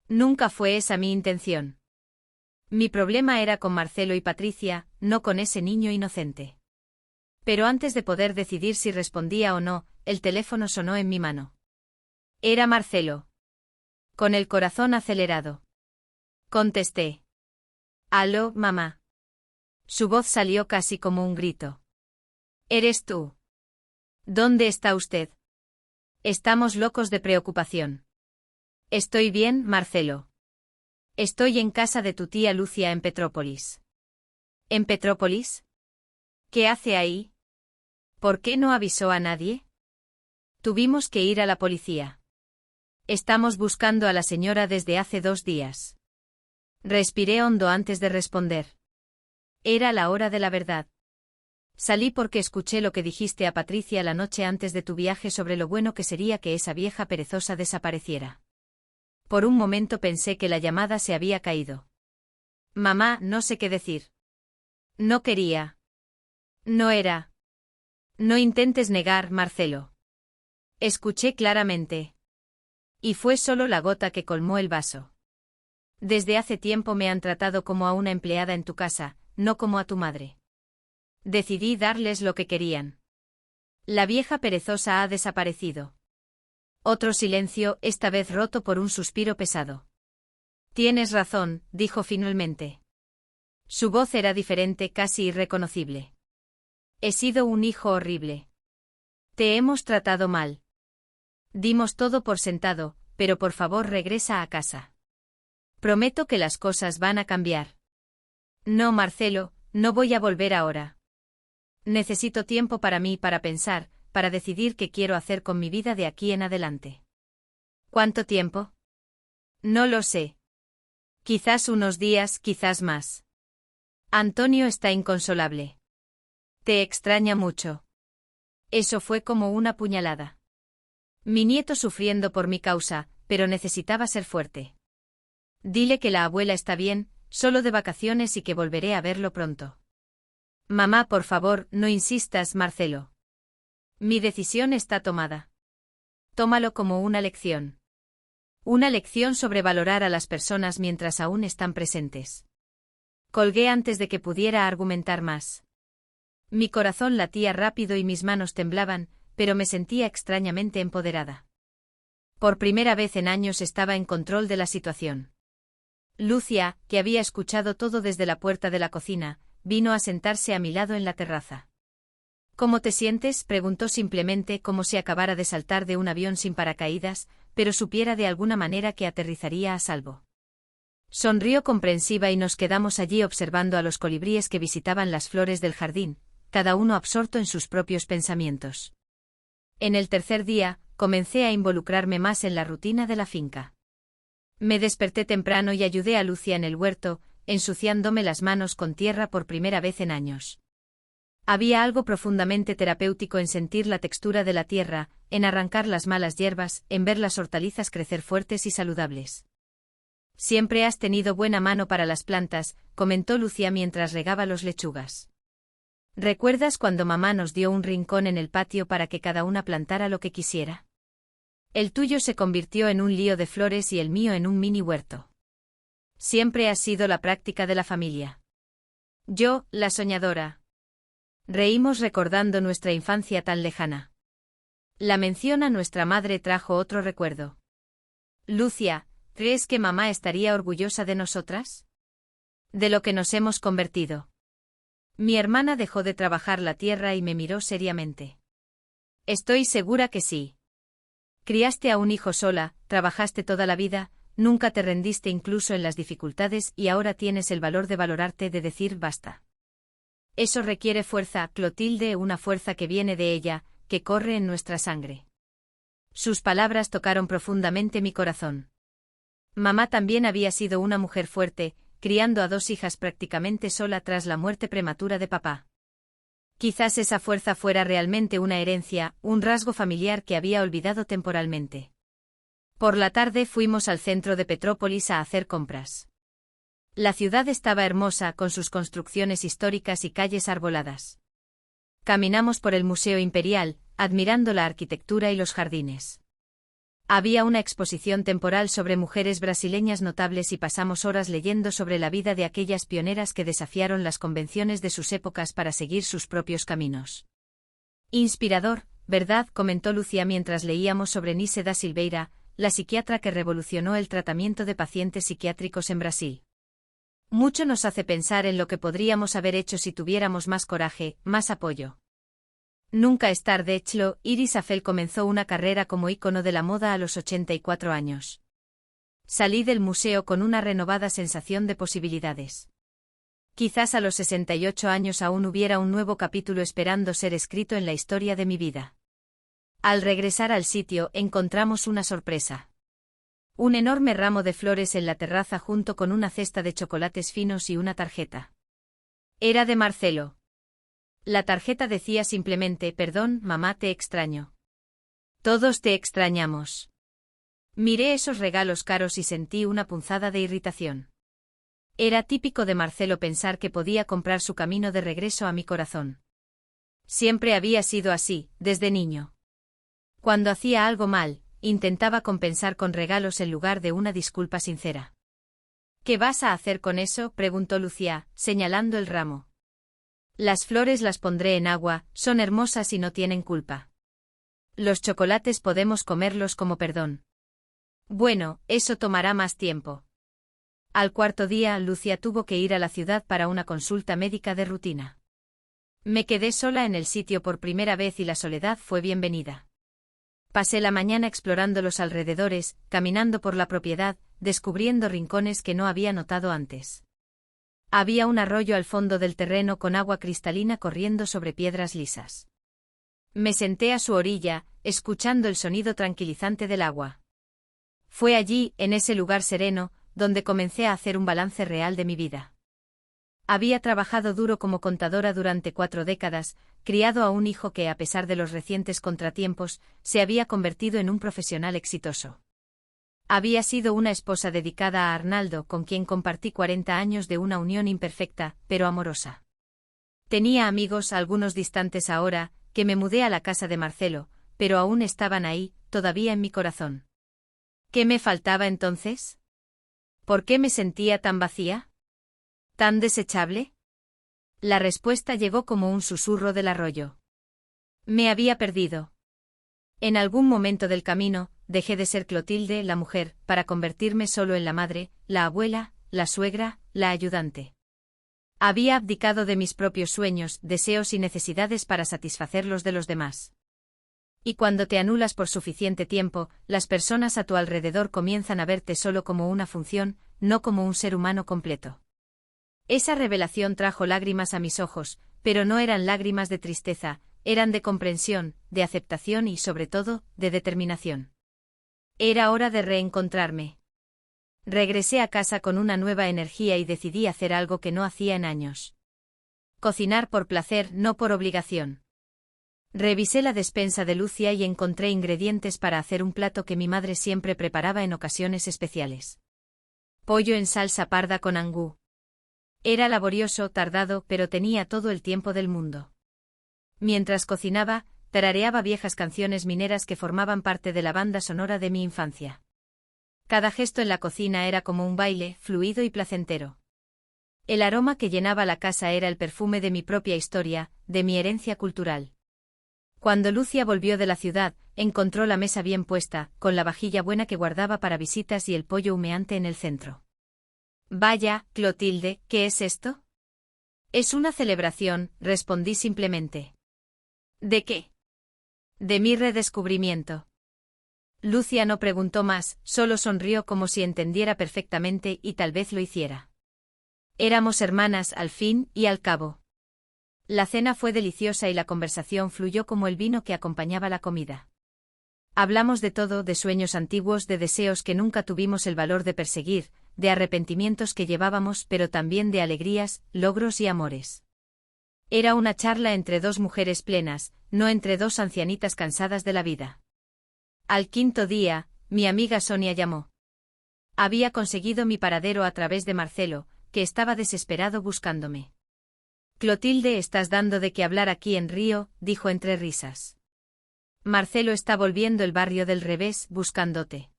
Nunca fue esa mi intención. Mi problema era con Marcelo y Patricia, no con ese niño inocente. Pero antes de poder decidir si respondía o no, el teléfono sonó en mi mano. Era Marcelo. Con el corazón acelerado. Contesté. «Aló, mamá». Su voz salió casi como un grito. «¿Eres tú? ¿Dónde está usted? Estamos locos de preocupación». «Estoy bien, Marcelo. Estoy en casa de tu tía Lucia en Petrópolis». «¿En Petrópolis? ¿Qué hace ahí? ¿Por qué no avisó a nadie?» «Tuvimos que ir a la policía. Estamos buscando a la señora desde hace 2 días». Respiré hondo antes de responder. Era la hora de la verdad. Salí porque escuché lo que dijiste a Patricia la noche antes de tu viaje sobre lo bueno que sería que esa vieja perezosa desapareciera. Por un momento pensé que la llamada se había caído. «Mamá, no sé qué decir. No quería. No era. No intentes negar, Marcelo. Escuché claramente. Y fue solo la gota que colmó el vaso. Desde hace tiempo me han tratado como a una empleada en tu casa, no como a tu madre. Decidí darles lo que querían. La vieja perezosa ha desaparecido. Otro silencio, esta vez roto por un suspiro pesado. Tienes razón, dijo finalmente. Su voz era diferente, casi irreconocible. He sido un hijo horrible. Te hemos tratado mal. Dimos todo por sentado, pero por favor regresa a casa. Prometo que las cosas van a cambiar. No, Marcelo, no voy a volver ahora. Necesito tiempo para mí, para pensar, para decidir qué quiero hacer con mi vida de aquí en adelante. ¿Cuánto tiempo? No lo sé. Quizás unos días, quizás más. Antonio está inconsolable. Te extraña mucho. Eso fue como una puñalada. Mi nieto sufriendo por mi causa, pero necesitaba ser fuerte. Dile que la abuela está bien, solo de vacaciones y que volveré a verlo pronto. Mamá, por favor, no insistas, Marcelo. Mi decisión está tomada. Tómalo como una lección. Una lección sobre valorar a las personas mientras aún están presentes. Colgué antes de que pudiera argumentar más. Mi corazón latía rápido y mis manos temblaban, pero me sentía extrañamente empoderada. Por primera vez en años estaba en control de la situación. Lucia, que había escuchado todo desde la puerta de la cocina, vino a sentarse a mi lado en la terraza. ¿Cómo te sientes?, preguntó simplemente como si acabara de saltar de un avión sin paracaídas, pero supiera de alguna manera que aterrizaría a salvo. Sonrió comprensiva y nos quedamos allí observando a los colibríes que visitaban las flores del jardín, cada uno absorto en sus propios pensamientos. En el tercer día, comencé a involucrarme más en la rutina de la finca. Me desperté temprano y ayudé a Lucia en el huerto, ensuciándome las manos con tierra por primera vez en años. Había algo profundamente terapéutico en sentir la textura de la tierra, en arrancar las malas hierbas, en ver las hortalizas crecer fuertes y saludables. Siempre has tenido buena mano para las plantas, comentó Lucia mientras regaba los lechugas. ¿Recuerdas cuando mamá nos dio un rincón en el patio para que cada una plantara lo que quisiera? El tuyo se convirtió en un lío de flores y el mío en un mini huerto. Siempre ha sido la práctica de la familia. Yo, la soñadora. Reímos recordando nuestra infancia tan lejana. La mención a nuestra madre trajo otro recuerdo. Lucia, ¿crees que mamá estaría orgullosa de nosotras? De lo que nos hemos convertido. Mi hermana dejó de trabajar la tierra y me miró seriamente. Estoy segura que sí. Criaste a un hijo sola, trabajaste toda la vida, nunca te rendiste incluso en las dificultades y ahora tienes el valor de valorarte, de decir basta. Eso requiere fuerza, Clotilde, una fuerza que viene de ella, que corre en nuestra sangre. Sus palabras tocaron profundamente mi corazón. Mamá también había sido una mujer fuerte, criando a 2 hijas prácticamente sola tras la muerte prematura de papá. Quizás esa fuerza fuera realmente una herencia, un rasgo familiar que había olvidado temporalmente. Por la tarde fuimos al centro de Petrópolis a hacer compras. La ciudad estaba hermosa con sus construcciones históricas y calles arboladas. Caminamos por el Museo Imperial, admirando la arquitectura y los jardines. Había una exposición temporal sobre mujeres brasileñas notables y pasamos horas leyendo sobre la vida de aquellas pioneras que desafiaron las convenciones de sus épocas para seguir sus propios caminos. Inspirador, ¿verdad?, comentó Lucia mientras leíamos sobre Nice da Silveira, la psiquiatra que revolucionó el tratamiento de pacientes psiquiátricos en Brasil. Mucho nos hace pensar en lo que podríamos haber hecho si tuviéramos más coraje, más apoyo. Nunca es tarde. Iris Apfel comenzó una carrera como ícono de la moda a los 84 años. Salí del museo con una renovada sensación de posibilidades. Quizás a los 68 años aún hubiera un nuevo capítulo esperando ser escrito en la historia de mi vida. Al regresar al sitio encontramos una sorpresa. Un enorme ramo de flores en la terraza junto con una cesta de chocolates finos y una tarjeta. Era de Marcelo. La tarjeta decía simplemente: perdón, mamá, te extraño. Todos te extrañamos. Miré esos regalos caros y sentí una punzada de irritación. Era típico de Marcelo pensar que podía comprar su camino de regreso a mi corazón. Siempre había sido así, desde niño. Cuando hacía algo mal, intentaba compensar con regalos en lugar de una disculpa sincera. ¿Qué vas a hacer con eso?, preguntó Lucia, señalando el ramo. Las flores las pondré en agua, son hermosas y no tienen culpa. Los chocolates podemos comerlos como perdón. Bueno, eso tomará más tiempo. Al cuarto día, Lucia tuvo que ir a la ciudad para una consulta médica de rutina. Me quedé sola en el sitio por primera vez y la soledad fue bienvenida. Pasé la mañana explorando los alrededores, caminando por la propiedad, descubriendo rincones que no había notado antes. Había un arroyo al fondo del terreno con agua cristalina corriendo sobre piedras lisas. Me senté a su orilla, escuchando el sonido tranquilizante del agua. Fue allí, en ese lugar sereno, donde comencé a hacer un balance real de mi vida. Había trabajado duro como contadora durante 4 décadas, criado a un hijo que, a pesar de los recientes contratiempos, se había convertido en un profesional exitoso. Había sido una esposa dedicada a Arnaldo, con quien compartí 40 años de una unión imperfecta, pero amorosa. Tenía amigos, algunos distantes ahora, que me mudé a la casa de Marcelo, pero aún estaban ahí, todavía en mi corazón. ¿Qué me faltaba entonces? ¿Por qué me sentía tan vacía? ¿Tan desechable? La respuesta llegó como un susurro del arroyo. Me había perdido. En algún momento del camino, dejé de ser Clotilde, la mujer, para convertirme solo en la madre, la abuela, la suegra, la ayudante. Había abdicado de mis propios sueños, deseos y necesidades para satisfacer los de los demás. Y cuando te anulas por suficiente tiempo, las personas a tu alrededor comienzan a verte solo como una función, no como un ser humano completo. Esa revelación trajo lágrimas a mis ojos, pero no eran lágrimas de tristeza, eran de comprensión, de aceptación y, sobre todo, de determinación. Era hora de reencontrarme. Regresé a casa con una nueva energía y decidí hacer algo que no hacía en años. Cocinar por placer, no por obligación. Revisé la despensa de Lucia y encontré ingredientes para hacer un plato que mi madre siempre preparaba en ocasiones especiales. Pollo en salsa parda con angú. Era laborioso, tardado, pero tenía todo el tiempo del mundo. Mientras cocinaba, tarareaba viejas canciones mineras que formaban parte de la banda sonora de mi infancia. Cada gesto en la cocina era como un baile, fluido y placentero. El aroma que llenaba la casa era el perfume de mi propia historia, de mi herencia cultural. Cuando Lucia volvió de la ciudad, encontró la mesa bien puesta, con la vajilla buena que guardaba para visitas y el pollo humeante en el centro. Vaya, Clotilde, ¿qué es esto? Es una celebración, respondí simplemente. ¿De qué? De mi redescubrimiento. Lucia no preguntó más, solo sonrió como si entendiera perfectamente y tal vez lo hiciera. Éramos hermanas al fin y al cabo. La cena fue deliciosa y la conversación fluyó como el vino que acompañaba la comida. Hablamos de todo, de sueños antiguos, de deseos que nunca tuvimos el valor de perseguir, de arrepentimientos que llevábamos, pero también de alegrías, logros y amores. Era una charla entre 2 mujeres plenas, no entre 2 ancianitas cansadas de la vida. Al 5.º día, mi amiga Sonia llamó. Había conseguido mi paradero a través de Marcelo, que estaba desesperado buscándome. Clotilde, estás dando de qué hablar aquí en Río, dijo entre risas. Marcelo está volviendo el barrio del revés, buscándote.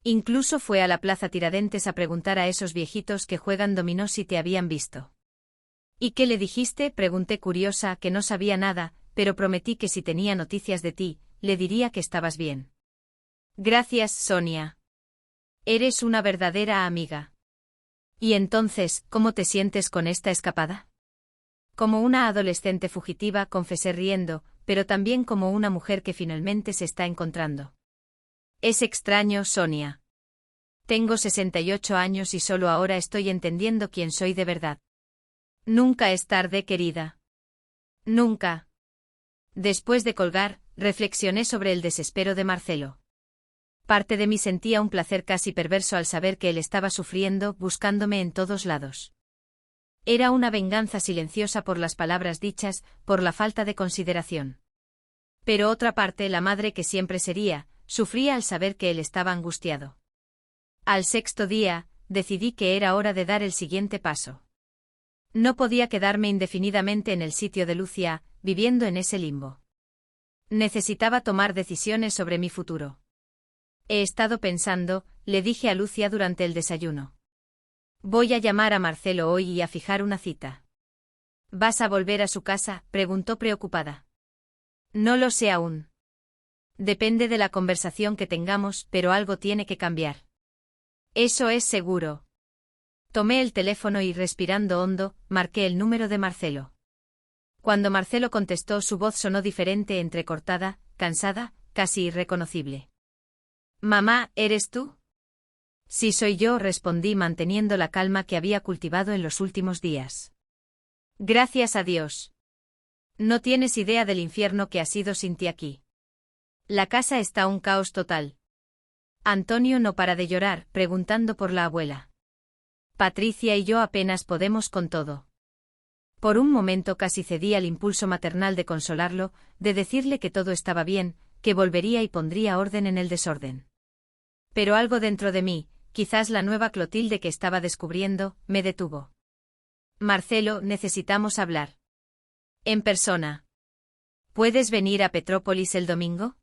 Incluso fue a la Plaza Tiradentes a preguntar a esos viejitos que juegan dominó si te habían visto. ¿Y qué le dijiste?, pregunté curiosa, que no sabía nada, pero prometí que si tenía noticias de ti, le diría que estabas bien. Gracias, Sonia. Eres una verdadera amiga. ¿Y entonces, cómo te sientes con esta escapada? Como una adolescente fugitiva, confesé riendo, pero también como una mujer que finalmente se está encontrando. Es extraño, Sonia. Tengo 68 años y solo ahora estoy entendiendo quién soy de verdad. Nunca es tarde, querida. Nunca. Después de colgar, reflexioné sobre el desespero de Marcelo. Parte de mí sentía un placer casi perverso al saber que él estaba sufriendo, buscándome en todos lados. Era una venganza silenciosa por las palabras dichas, por la falta de consideración. Pero otra parte, la madre que siempre sería, sufría al saber que él estaba angustiado. Al 6.º día, decidí que era hora de dar el siguiente paso. No podía quedarme indefinidamente en el sitio de Lucia, viviendo en ese limbo. Necesitaba tomar decisiones sobre mi futuro. He estado pensando, le dije a Lucia durante el desayuno. Voy a llamar a Marcelo hoy y a fijar una cita. ¿Vas a volver a su casa?, preguntó preocupada. No lo sé aún. Depende de la conversación que tengamos, pero algo tiene que cambiar. Eso es seguro. Tomé el teléfono y, respirando hondo, marqué el número de Marcelo. Cuando Marcelo contestó, su voz sonó diferente, entrecortada, cansada, casi irreconocible. «Mamá, ¿eres tú?» «Sí, soy yo», respondí manteniendo la calma que había cultivado en los últimos días. «Gracias a Dios. No tienes idea del infierno que ha sido sin ti aquí. La casa está un caos total. Antonio no para de llorar, preguntando por la abuela. Patricia y yo apenas podemos con todo». Por un momento casi cedí al impulso maternal de consolarlo, de decirle que todo estaba bien, que volvería y pondría orden en el desorden. Pero algo dentro de mí, quizás la nueva Clotilde que estaba descubriendo, me detuvo. «Marcelo, necesitamos hablar. En persona. ¿Puedes venir a Petrópolis el domingo?»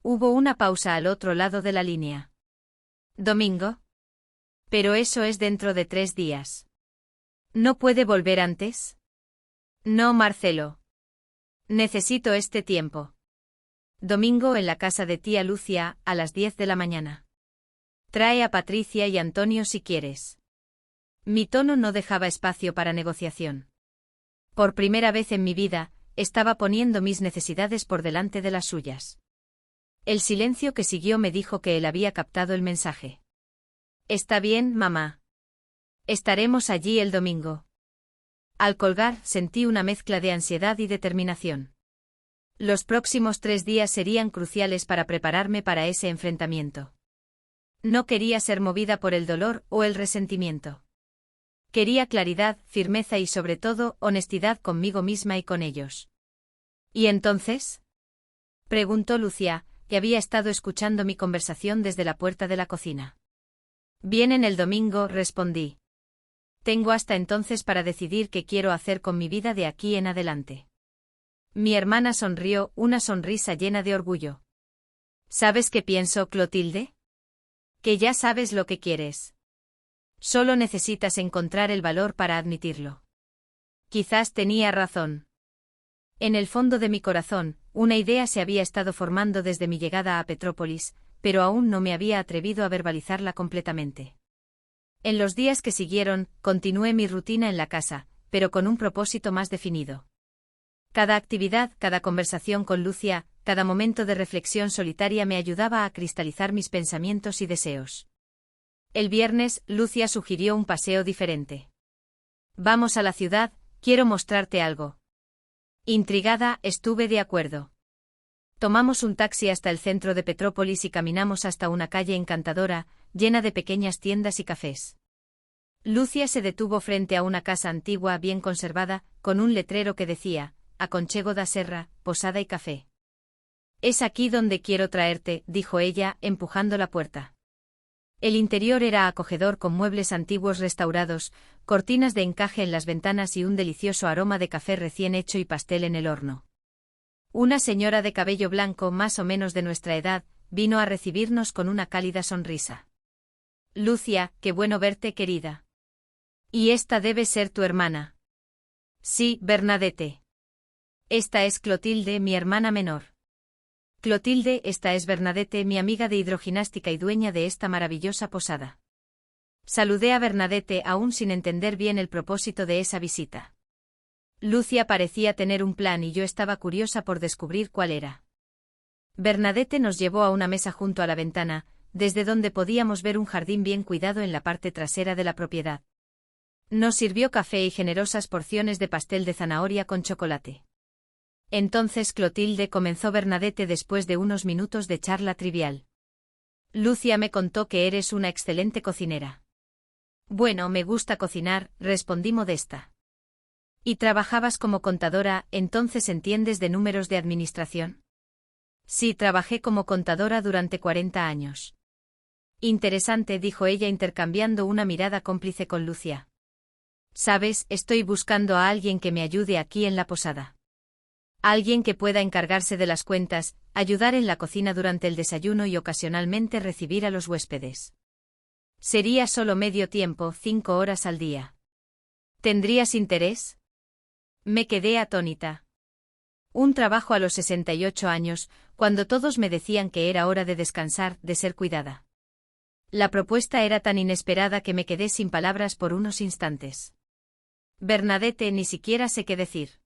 Hubo una pausa al otro lado de la línea. «¿Domingo? Pero eso es dentro de 3 días. ¿No puede volver antes?» «No, Marcelo. Necesito este tiempo. Domingo en la casa de tía Lucia, a las 10 de la mañana. Trae a Patricia y Antonio si quieres». Mi tono no dejaba espacio para negociación. Por primera vez en mi vida, estaba poniendo mis necesidades por delante de las suyas. El silencio que siguió me dijo que él había captado el mensaje. «Está bien, mamá. Estaremos allí el domingo». Al colgar, sentí una mezcla de ansiedad y determinación. Los próximos 3 días serían cruciales para prepararme para ese enfrentamiento. No quería ser movida por el dolor o el resentimiento. Quería claridad, firmeza y sobre todo, honestidad conmigo misma y con ellos. «¿Y entonces?», preguntó Lucia, que había estado escuchando mi conversación desde la puerta de la cocina. «Vienen el domingo», respondí. «Tengo hasta entonces para decidir qué quiero hacer con mi vida de aquí en adelante». Mi hermana sonrió, una sonrisa llena de orgullo. «¿Sabes qué pienso, Clotilde? Que ya sabes lo que quieres. Solo necesitas encontrar el valor para admitirlo». Quizás tenía razón. En el fondo de mi corazón, una idea se había estado formando desde mi llegada a Petrópolis, pero aún no me había atrevido a verbalizarla completamente. En los días que siguieron, continué mi rutina en la casa, pero con un propósito más definido. Cada actividad, cada conversación con Lucia, cada momento de reflexión solitaria me ayudaba a cristalizar mis pensamientos y deseos. El viernes, Lucia sugirió un paseo diferente. «Vamos a la ciudad, quiero mostrarte algo». Intrigada, estuve de acuerdo. Tomamos un taxi hasta el centro de Petrópolis y caminamos hasta una calle encantadora, llena de pequeñas tiendas y cafés. Lucia se detuvo frente a una casa antigua bien conservada, con un letrero que decía, «Aconchego da Serra, posada y café». «Es aquí donde quiero traerte», dijo ella, empujando la puerta. El interior era acogedor con muebles antiguos restaurados, cortinas de encaje en las ventanas y un delicioso aroma de café recién hecho y pastel en el horno. Una señora de cabello blanco más o menos de nuestra edad, vino a recibirnos con una cálida sonrisa. «Lucia, qué bueno verte, querida. ¿Y esta debe ser tu hermana?» «Sí, Bernadette. Esta es Clotilde, mi hermana menor». «Clotilde, esta es Bernadette, mi amiga de hidroginástica y dueña de esta maravillosa posada». Saludé a Bernadette aún sin entender bien el propósito de esa visita. Lucia parecía tener un plan y yo estaba curiosa por descubrir cuál era. Bernadette nos llevó a una mesa junto a la ventana, desde donde podíamos ver un jardín bien cuidado en la parte trasera de la propiedad. Nos sirvió café y generosas porciones de pastel de zanahoria con chocolate. «Entonces, Clotilde», comenzó Bernadette después de unos minutos de charla trivial. «Lucia me contó que eres una excelente cocinera». «Bueno, me gusta cocinar», respondí modesta. «¿Y trabajabas como contadora, entonces entiendes de números de administración?» «Sí, trabajé como contadora durante 40 años». «Interesante», dijo ella intercambiando una mirada cómplice con Lucia. Sabes, estoy buscando a alguien que me ayude aquí en la posada. Alguien que pueda encargarse de las cuentas, ayudar en la cocina durante el desayuno y ocasionalmente recibir a los huéspedes. Sería solo medio tiempo, 5 horas al día. ¿Tendrías interés? Me quedé atónita. Un trabajo a los 68 años, cuando todos me decían que era hora de descansar, de ser cuidada. La propuesta era tan inesperada que me quedé sin palabras por unos instantes. Bernadette, ni siquiera sé qué decir.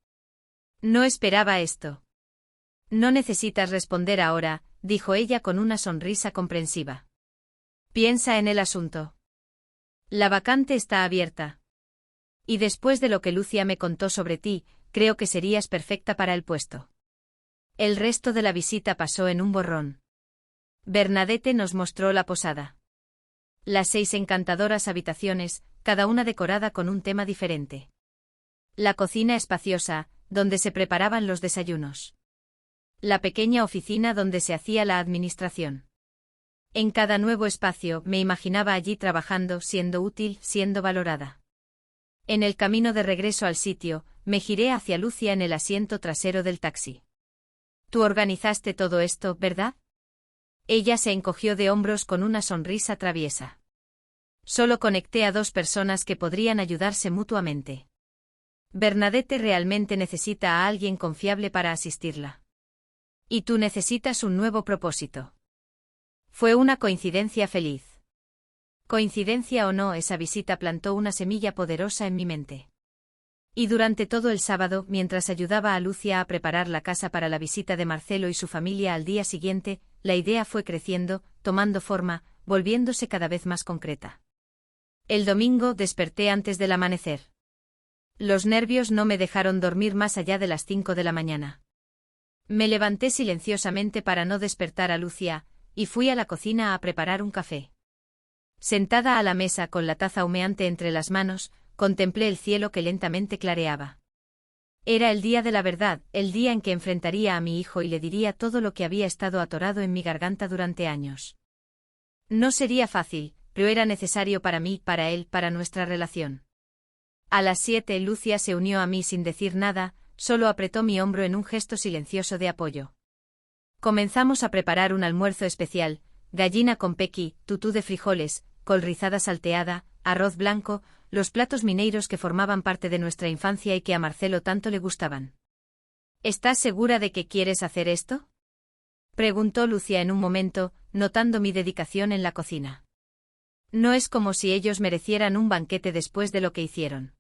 No esperaba esto. No necesitas responder ahora, dijo ella con una sonrisa comprensiva. Piensa en el asunto. La vacante está abierta. Y después de lo que Lucia me contó sobre ti, creo que serías perfecta para el puesto. El resto de la visita pasó en un borrón. Bernadette nos mostró la posada. Las 6 encantadoras habitaciones, cada una decorada con un tema diferente. La cocina espaciosa, donde se preparaban los desayunos. La pequeña oficina donde se hacía la administración. En cada nuevo espacio me imaginaba allí trabajando, siendo útil, siendo valorada. En el camino de regreso al sitio, me giré hacia Lucia en el asiento trasero del taxi. Tú organizaste todo esto, ¿verdad? Ella se encogió de hombros con una sonrisa traviesa. Solo conecté a 2 personas que podrían ayudarse mutuamente. Bernadette realmente necesita a alguien confiable para asistirla. Y tú necesitas un nuevo propósito. Fue una coincidencia feliz. Coincidencia o no, esa visita plantó una semilla poderosa en mi mente. Y durante todo el sábado, mientras ayudaba a Lucia a preparar la casa para la visita de Marcelo y su familia al día siguiente, la idea fue creciendo, tomando forma, volviéndose cada vez más concreta. El domingo desperté antes del amanecer. Los nervios no me dejaron dormir más allá de las 5 de la mañana. Me levanté silenciosamente para no despertar a Lucia, y fui a la cocina a preparar un café. Sentada a la mesa con la taza humeante entre las manos, contemplé el cielo que lentamente clareaba. Era el día de la verdad, el día en que enfrentaría a mi hijo y le diría todo lo que había estado atorado en mi garganta durante años. No sería fácil, pero era necesario para mí, para él, para nuestra relación. A las 7 Lucia se unió a mí sin decir nada, solo apretó mi hombro en un gesto silencioso de apoyo. Comenzamos a preparar un almuerzo especial, gallina con pequi, tutú de frijoles, col rizada salteada, arroz blanco, los platos mineiros que formaban parte de nuestra infancia y que a Marcelo tanto le gustaban. ¿Estás segura de que quieres hacer esto?, preguntó Lucia en un momento, notando mi dedicación en la cocina. No es como si ellos merecieran un banquete después de lo que hicieron.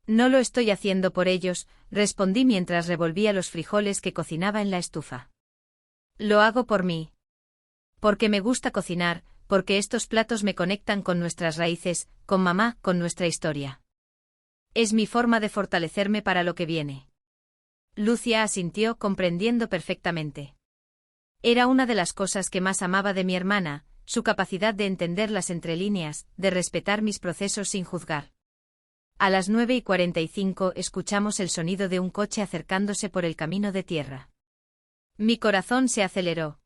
No lo estoy haciendo por ellos, respondí mientras revolvía los frijoles que cocinaba en la estufa. Lo hago por mí. Porque me gusta cocinar, porque estos platos me conectan con nuestras raíces, con mamá, con nuestra historia. Es mi forma de fortalecerme para lo que viene. Lucia asintió, comprendiendo perfectamente. Era una de las cosas que más amaba de mi hermana, su capacidad de entender las entrelíneas, de respetar mis procesos sin juzgar. A las 9:45 escuchamos el sonido de un coche acercándose por el camino de tierra. Mi corazón se aceleró.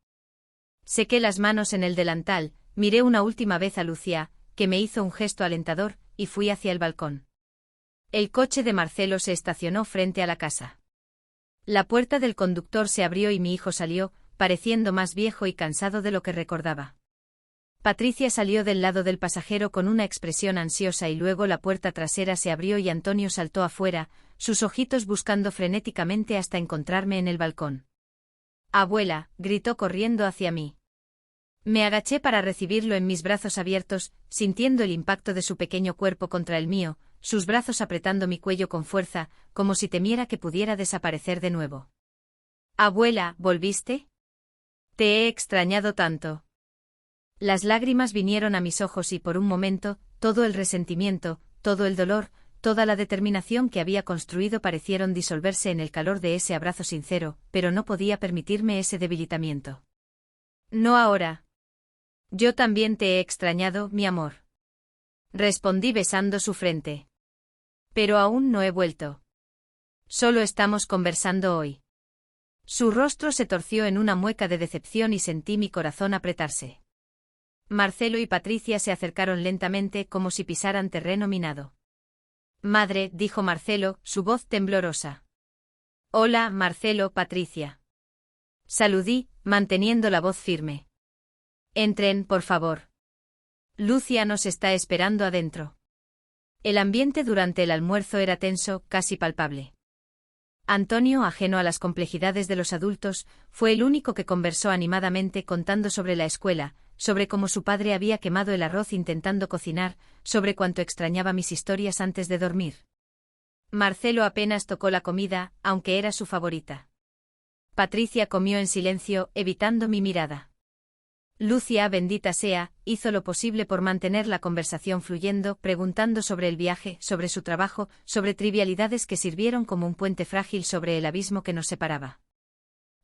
Sequé las manos en el delantal, miré una última vez a Lucia, que me hizo un gesto alentador, y fui hacia el balcón. El coche de Marcelo se estacionó frente a la casa. La puerta del conductor se abrió y mi hijo salió, pareciendo más viejo y cansado de lo que recordaba. Patricia salió del lado del pasajero con una expresión ansiosa y luego la puerta trasera se abrió y Antonio saltó afuera, sus ojitos buscando frenéticamente hasta encontrarme en el balcón. «Abuela», gritó corriendo hacia mí. Me agaché para recibirlo en mis brazos abiertos, sintiendo el impacto de su pequeño cuerpo contra el mío, sus brazos apretando mi cuello con fuerza, como si temiera que pudiera desaparecer de nuevo. «Abuela, ¿volviste? Te he extrañado tanto». Las lágrimas vinieron a mis ojos y por un momento, todo el resentimiento, todo el dolor, toda la determinación que había construido parecieron disolverse en el calor de ese abrazo sincero, pero no podía permitirme ese debilitamiento. «No ahora. Yo también te he extrañado, mi amor». Respondí besando su frente. «Pero aún no he vuelto. Solo estamos conversando hoy». Su rostro se torció en una mueca de decepción y sentí mi corazón apretarse. Marcelo y Patricia se acercaron lentamente como si pisaran terreno minado. Madre, dijo Marcelo, su voz temblorosa. Hola, Marcelo, Patricia. Saludí, manteniendo la voz firme. Entren, por favor. Lucia nos está esperando adentro. El ambiente durante el almuerzo era tenso, casi palpable. Antonio, ajeno a las complejidades de los adultos, fue el único que conversó animadamente contando sobre la escuela, sobre cómo su padre había quemado el arroz intentando cocinar, sobre cuánto extrañaba mis historias antes de dormir. Marcelo apenas tocó la comida, aunque era su favorita. Patricia comió en silencio, evitando mi mirada. Lucia, bendita sea, hizo lo posible por mantener la conversación fluyendo, preguntando sobre el viaje, sobre su trabajo, sobre trivialidades que sirvieron como un puente frágil sobre el abismo que nos separaba.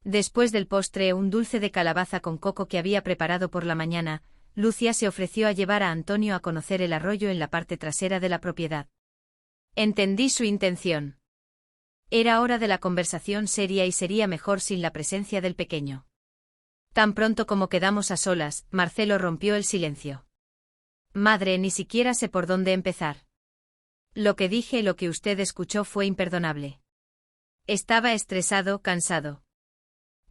Después del postre, un dulce de calabaza con coco que había preparado por la mañana, Lucia se ofreció a llevar a Antonio a conocer el arroyo en la parte trasera de la propiedad. Entendí su intención. Era hora de la conversación seria y sería mejor sin la presencia del pequeño. Tan pronto como quedamos a solas, Marcelo rompió el silencio. Madre, ni siquiera sé por dónde empezar. Lo que dije y lo que usted escuchó fue imperdonable. Estaba estresado, cansado.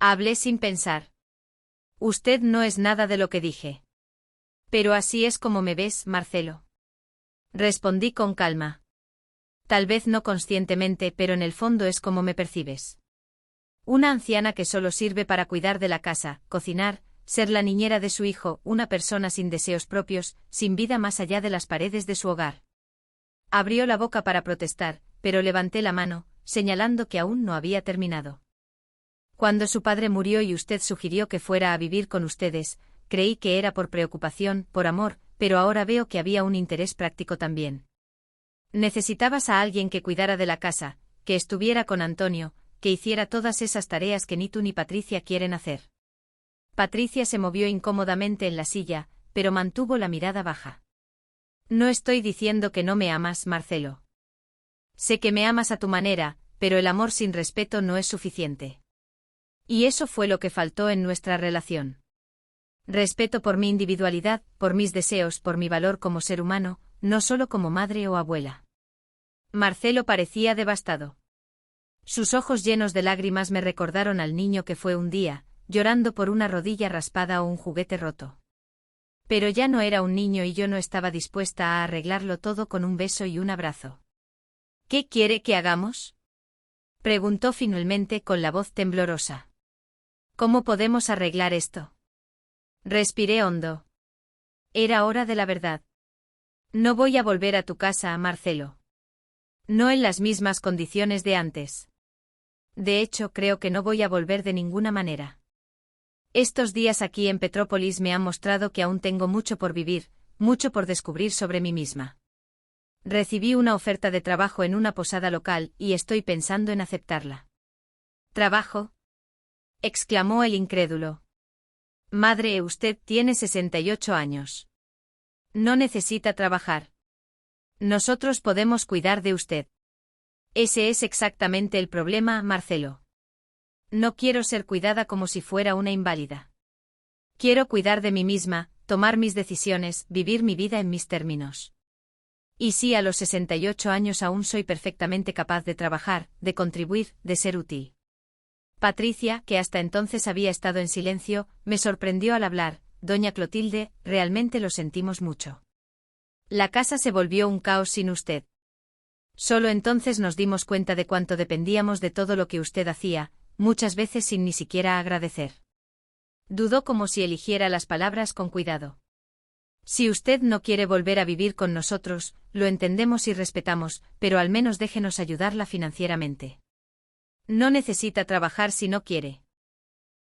Hablé sin pensar. Usted no es nada de lo que dije. Pero así es como me ves, Marcelo. Respondí con calma. Tal vez no conscientemente, pero en el fondo es como me percibes. Una anciana que solo sirve para cuidar de la casa, cocinar, ser la niñera de su hijo, una persona sin deseos propios, sin vida más allá de las paredes de su hogar. Abrió la boca para protestar, pero levanté la mano, señalando que aún no había terminado. Cuando su padre murió y usted sugirió que fuera a vivir con ustedes, creí que era por preocupación, por amor, pero ahora veo que había un interés práctico también. Necesitabas a alguien que cuidara de la casa, que estuviera con Antonio, que hiciera todas esas tareas que ni tú ni Patricia quieren hacer. Patricia se movió incómodamente en la silla, pero mantuvo la mirada baja. No estoy diciendo que no me amas, Marcelo. Sé que me amas a tu manera, pero el amor sin respeto no es suficiente. Y eso fue lo que faltó en nuestra relación. Respeto por mi individualidad, por mis deseos, por mi valor como ser humano, no solo como madre o abuela. Marcelo parecía devastado. Sus ojos llenos de lágrimas me recordaron al niño que fue un día, llorando por una rodilla raspada o un juguete roto. Pero ya no era un niño y yo no estaba dispuesta a arreglarlo todo con un beso y un abrazo. ¿Qué quiere que hagamos?, preguntó finalmente con la voz temblorosa. ¿Cómo podemos arreglar esto? Respiré hondo. Era hora de la verdad. No voy a volver a tu casa, Marcelo. No en las mismas condiciones de antes. De hecho, creo que no voy a volver de ninguna manera. Estos días aquí en Petrópolis me han mostrado que aún tengo mucho por vivir, mucho por descubrir sobre mí misma. Recibí una oferta de trabajo en una posada local y estoy pensando en aceptarla. ¿Trabajo?, exclamó el incrédulo. Madre, usted tiene 68 años. No necesita trabajar. Nosotros podemos cuidar de usted. Ese es exactamente el problema, Marcelo. No quiero ser cuidada como si fuera una inválida. Quiero cuidar de mí misma, tomar mis decisiones, vivir mi vida en mis términos. Y sí, a los 68 años aún soy perfectamente capaz de trabajar, de contribuir, de ser útil. Patricia, que hasta entonces había estado en silencio, me sorprendió al hablar. Doña Clotilde, realmente lo sentimos mucho. La casa se volvió un caos sin usted. Solo entonces nos dimos cuenta de cuánto dependíamos de todo lo que usted hacía, muchas veces sin ni siquiera agradecer. Dudó como si eligiera las palabras con cuidado. Si usted no quiere volver a vivir con nosotros, lo entendemos y respetamos, pero al menos déjenos ayudarla financieramente. No necesita trabajar si no quiere.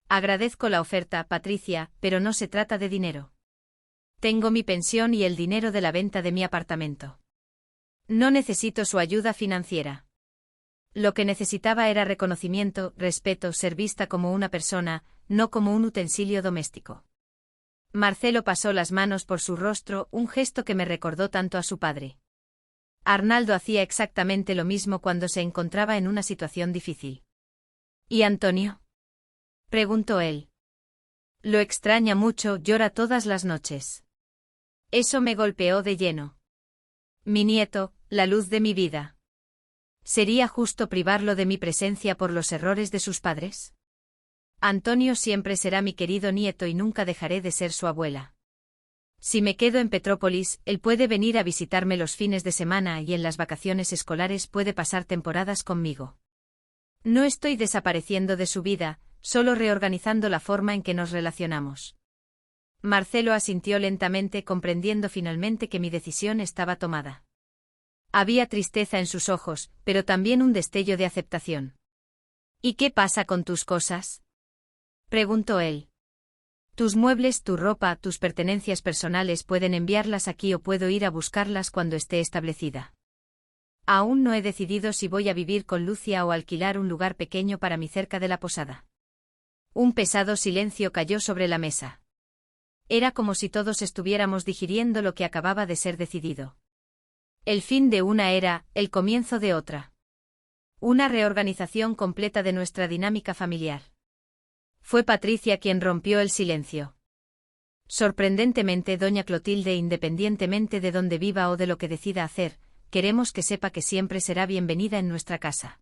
Agradezco la oferta, Patricia, pero no se trata de dinero. Tengo mi pensión y el dinero de la venta de mi apartamento. No necesito su ayuda financiera. Lo que necesitaba era reconocimiento, respeto, ser vista como una persona, no como un utensilio doméstico. Marcelo pasó las manos por su rostro, un gesto que me recordó tanto a su padre. Arnaldo hacía exactamente lo mismo cuando se encontraba en una situación difícil. ¿Y Antonio?, preguntó él. Lo extraña mucho, llora todas las noches. Eso me golpeó de lleno. Mi nieto, la luz de mi vida. ¿Sería justo privarlo de mi presencia por los errores de sus padres? Antonio siempre será mi querido nieto y nunca dejaré de ser su abuela. Si me quedo en Petrópolis, él puede venir a visitarme los fines de semana y en las vacaciones escolares puede pasar temporadas conmigo. No estoy desapareciendo de su vida, solo reorganizando la forma en que nos relacionamos. Marcelo asintió lentamente, comprendiendo finalmente que mi decisión estaba tomada. Había tristeza en sus ojos, pero también un destello de aceptación. ¿Y qué pasa con tus cosas?, preguntó él. Tus muebles, tu ropa, tus pertenencias personales pueden enviarlas aquí o puedo ir a buscarlas cuando esté establecida. Aún no he decidido si voy a vivir con Lucia o alquilar un lugar pequeño para mí cerca de la posada. Un pesado silencio cayó sobre la mesa. Era como si todos estuviéramos digiriendo lo que acababa de ser decidido. El fin de una era, el comienzo de otra. Una reorganización completa de nuestra dinámica familiar. Fue Patricia quien rompió el silencio. Sorprendentemente, doña Clotilde, independientemente de dónde viva o de lo que decida hacer, queremos que sepa que siempre será bienvenida en nuestra casa.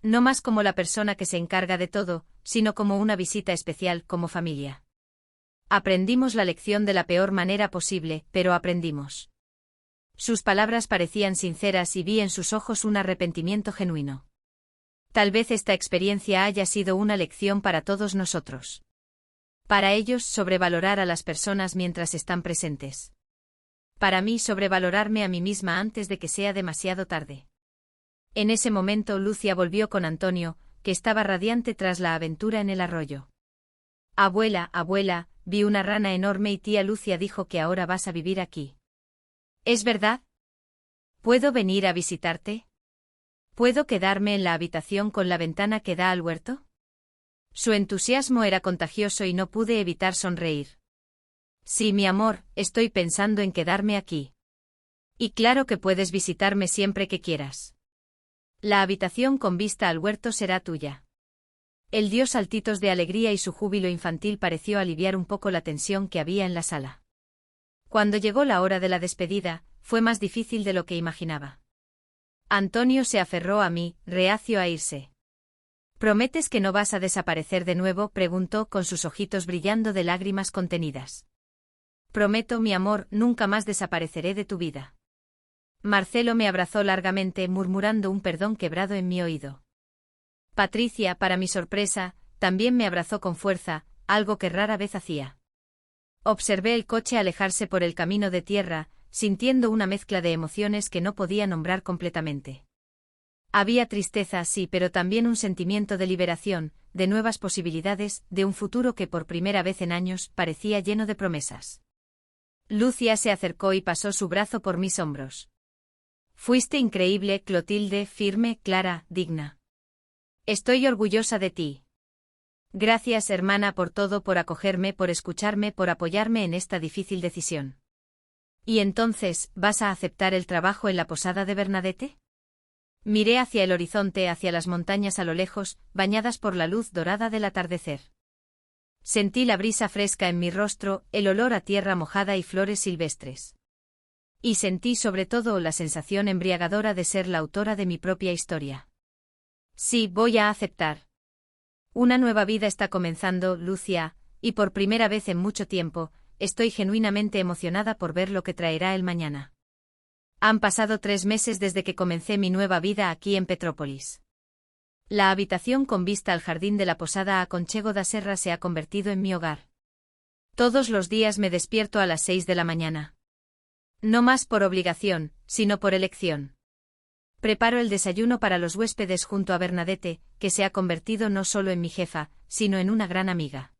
No más como la persona que se encarga de todo, sino como una visita especial, como familia. Aprendimos la lección de la peor manera posible, pero aprendimos. Sus palabras parecían sinceras y vi en sus ojos un arrepentimiento genuino. Tal vez esta experiencia haya sido una lección para todos nosotros. Para ellos, sobrevalorar a las personas mientras están presentes. Para mí, sobrevalorarme a mí misma antes de que sea demasiado tarde. En ese momento Lucia volvió con Antonio, que estaba radiante tras la aventura en el arroyo. Abuela, abuela, vi una rana enorme y tía Lucia dijo que ahora vas a vivir aquí. ¿Es verdad? ¿Puedo venir a visitarte? ¿Puedo quedarme en la habitación con la ventana que da al huerto? Su entusiasmo era contagioso y no pude evitar sonreír. Sí, mi amor, estoy pensando en quedarme aquí. Y claro que puedes visitarme siempre que quieras. La habitación con vista al huerto será tuya. Él dio saltitos de alegría y su júbilo infantil pareció aliviar un poco la tensión que había en la sala. Cuando llegó la hora de la despedida, fue más difícil de lo que imaginaba. Antonio se aferró a mí, reacio a irse. ¿Prometes que no vas a desaparecer de nuevo?, preguntó con sus ojitos brillando de lágrimas contenidas. Prometo, mi amor, nunca más desapareceré de tu vida. Marcelo me abrazó largamente, murmurando un perdón quebrado en mi oído. Patricia, para mi sorpresa, también me abrazó con fuerza, algo que rara vez hacía. Observé el coche alejarse por el camino de tierra, sintiendo una mezcla de emociones que no podía nombrar completamente. Había tristeza, sí, pero también un sentimiento de liberación, de nuevas posibilidades, de un futuro que por primera vez en años parecía lleno de promesas. Lucia se acercó y pasó su brazo por mis hombros. Fuiste increíble, Clotilde, firme, clara, digna. Estoy orgullosa de ti. Gracias, hermana, por todo, por acogerme, por escucharme, por apoyarme en esta difícil decisión. ¿Y entonces, vas a aceptar el trabajo en la posada de Bernadette? Miré hacia el horizonte, hacia las montañas a lo lejos, bañadas por la luz dorada del atardecer. Sentí la brisa fresca en mi rostro, el olor a tierra mojada y flores silvestres. Y sentí sobre todo la sensación embriagadora de ser la autora de mi propia historia. Sí, voy a aceptar. Una nueva vida está comenzando, Lucia, y por primera vez en mucho tiempo, estoy genuinamente emocionada por ver lo que traerá el mañana. Han pasado 3 meses desde que comencé mi nueva vida aquí en Petrópolis. La habitación con vista al jardín de la posada a Conchego da Serra se ha convertido en mi hogar. Todos los días me despierto a las 6 de la mañana. No más por obligación, sino por elección. Preparo el desayuno para los huéspedes junto a Bernadette, que se ha convertido no solo en mi jefa, sino en una gran amiga.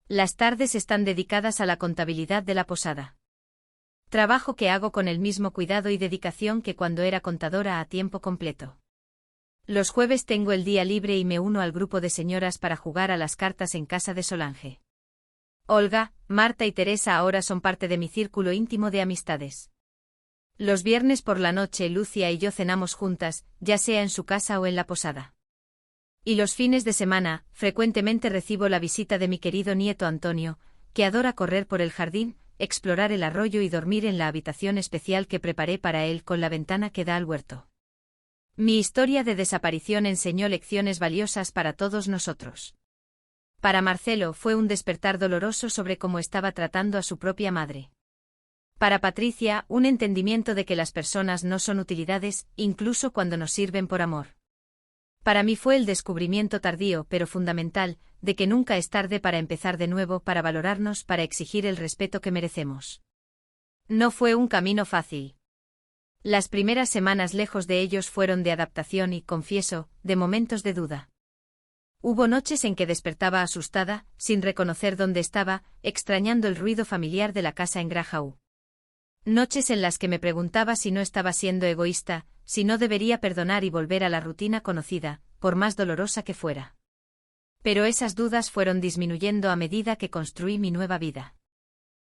Las tardes están dedicadas a la contabilidad de la posada. Trabajo que hago con el mismo cuidado y dedicación que cuando era contadora a tiempo completo. Los jueves tengo el día libre y me uno al grupo de señoras para jugar a las cartas en casa de Solange. Olga, Marta y Teresa ahora son parte de mi círculo íntimo de amistades. Los viernes por la noche Lucia y yo cenamos juntas, ya sea en su casa o en la posada. Y los fines de semana, frecuentemente recibo la visita de mi querido nieto Antonio, que adora correr por el jardín, explorar el arroyo y dormir en la habitación especial que preparé para él con la ventana que da al huerto. Mi historia de desaparición enseñó lecciones valiosas para todos nosotros. Para Marcelo fue un despertar doloroso sobre cómo estaba tratando a su propia madre. Para Patricia, un entendimiento de que las personas no son utilidades, incluso cuando nos sirven por amor. Para mí fue el descubrimiento tardío, pero fundamental, de que nunca es tarde para empezar de nuevo, para valorarnos, para exigir el respeto que merecemos. No fue un camino fácil. Las primeras semanas lejos de ellos fueron de adaptación y, confieso, de momentos de duda. Hubo noches en que despertaba asustada, sin reconocer dónde estaba, extrañando el ruido familiar de la casa en Grahau. Noches en las que me preguntaba si no estaba siendo egoísta, si no debería perdonar y volver a la rutina conocida, por más dolorosa que fuera. Pero esas dudas fueron disminuyendo a medida que construí mi nueva vida.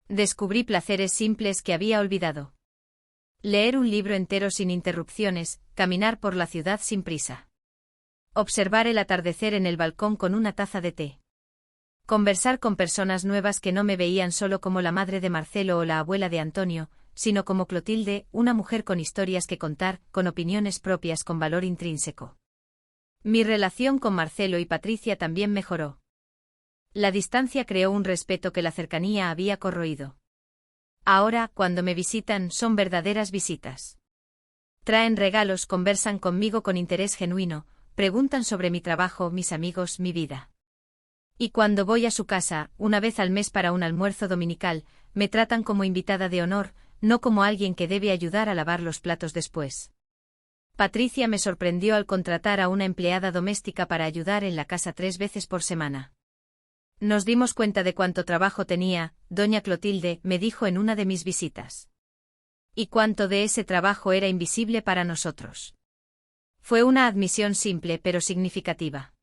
Descubrí placeres simples que había olvidado. Leer un libro entero sin interrupciones, caminar por la ciudad sin prisa. Observar el atardecer en el balcón con una taza de té. Conversar con personas nuevas que no me veían solo como la madre de Marcelo o la abuela de Antonio, sino como Clotilde, una mujer con historias que contar, con opiniones propias con valor intrínseco. Mi relación con Marcelo y Patricia también mejoró. La distancia creó un respeto que la cercanía había corroído. Ahora, cuando me visitan, son verdaderas visitas. Traen regalos, conversan conmigo con interés genuino, preguntan sobre mi trabajo, mis amigos, mi vida. Y cuando voy a su casa, una vez al mes para un almuerzo dominical, me tratan como invitada de honor, no como alguien que debe ayudar a lavar los platos después. Patricia me sorprendió al contratar a una empleada doméstica para ayudar en la casa 3 veces por semana. Nos dimos cuenta de cuánto trabajo tenía, doña Clotilde, me dijo en una de mis visitas. Y cuánto de ese trabajo era invisible para nosotros. Fue una admisión simple pero significativa.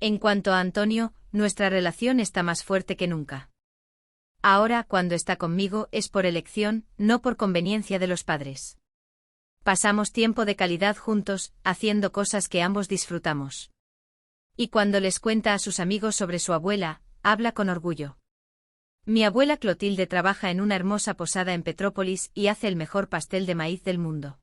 En cuanto a Antonio, nuestra relación está más fuerte que nunca. Ahora, cuando está conmigo, es por elección, no por conveniencia de los padres. Pasamos tiempo de calidad juntos, haciendo cosas que ambos disfrutamos. Y cuando les cuenta a sus amigos sobre su abuela, habla con orgullo. Mi abuela Clotilde trabaja en una hermosa posada en Petrópolis y hace el mejor pastel de maíz del mundo.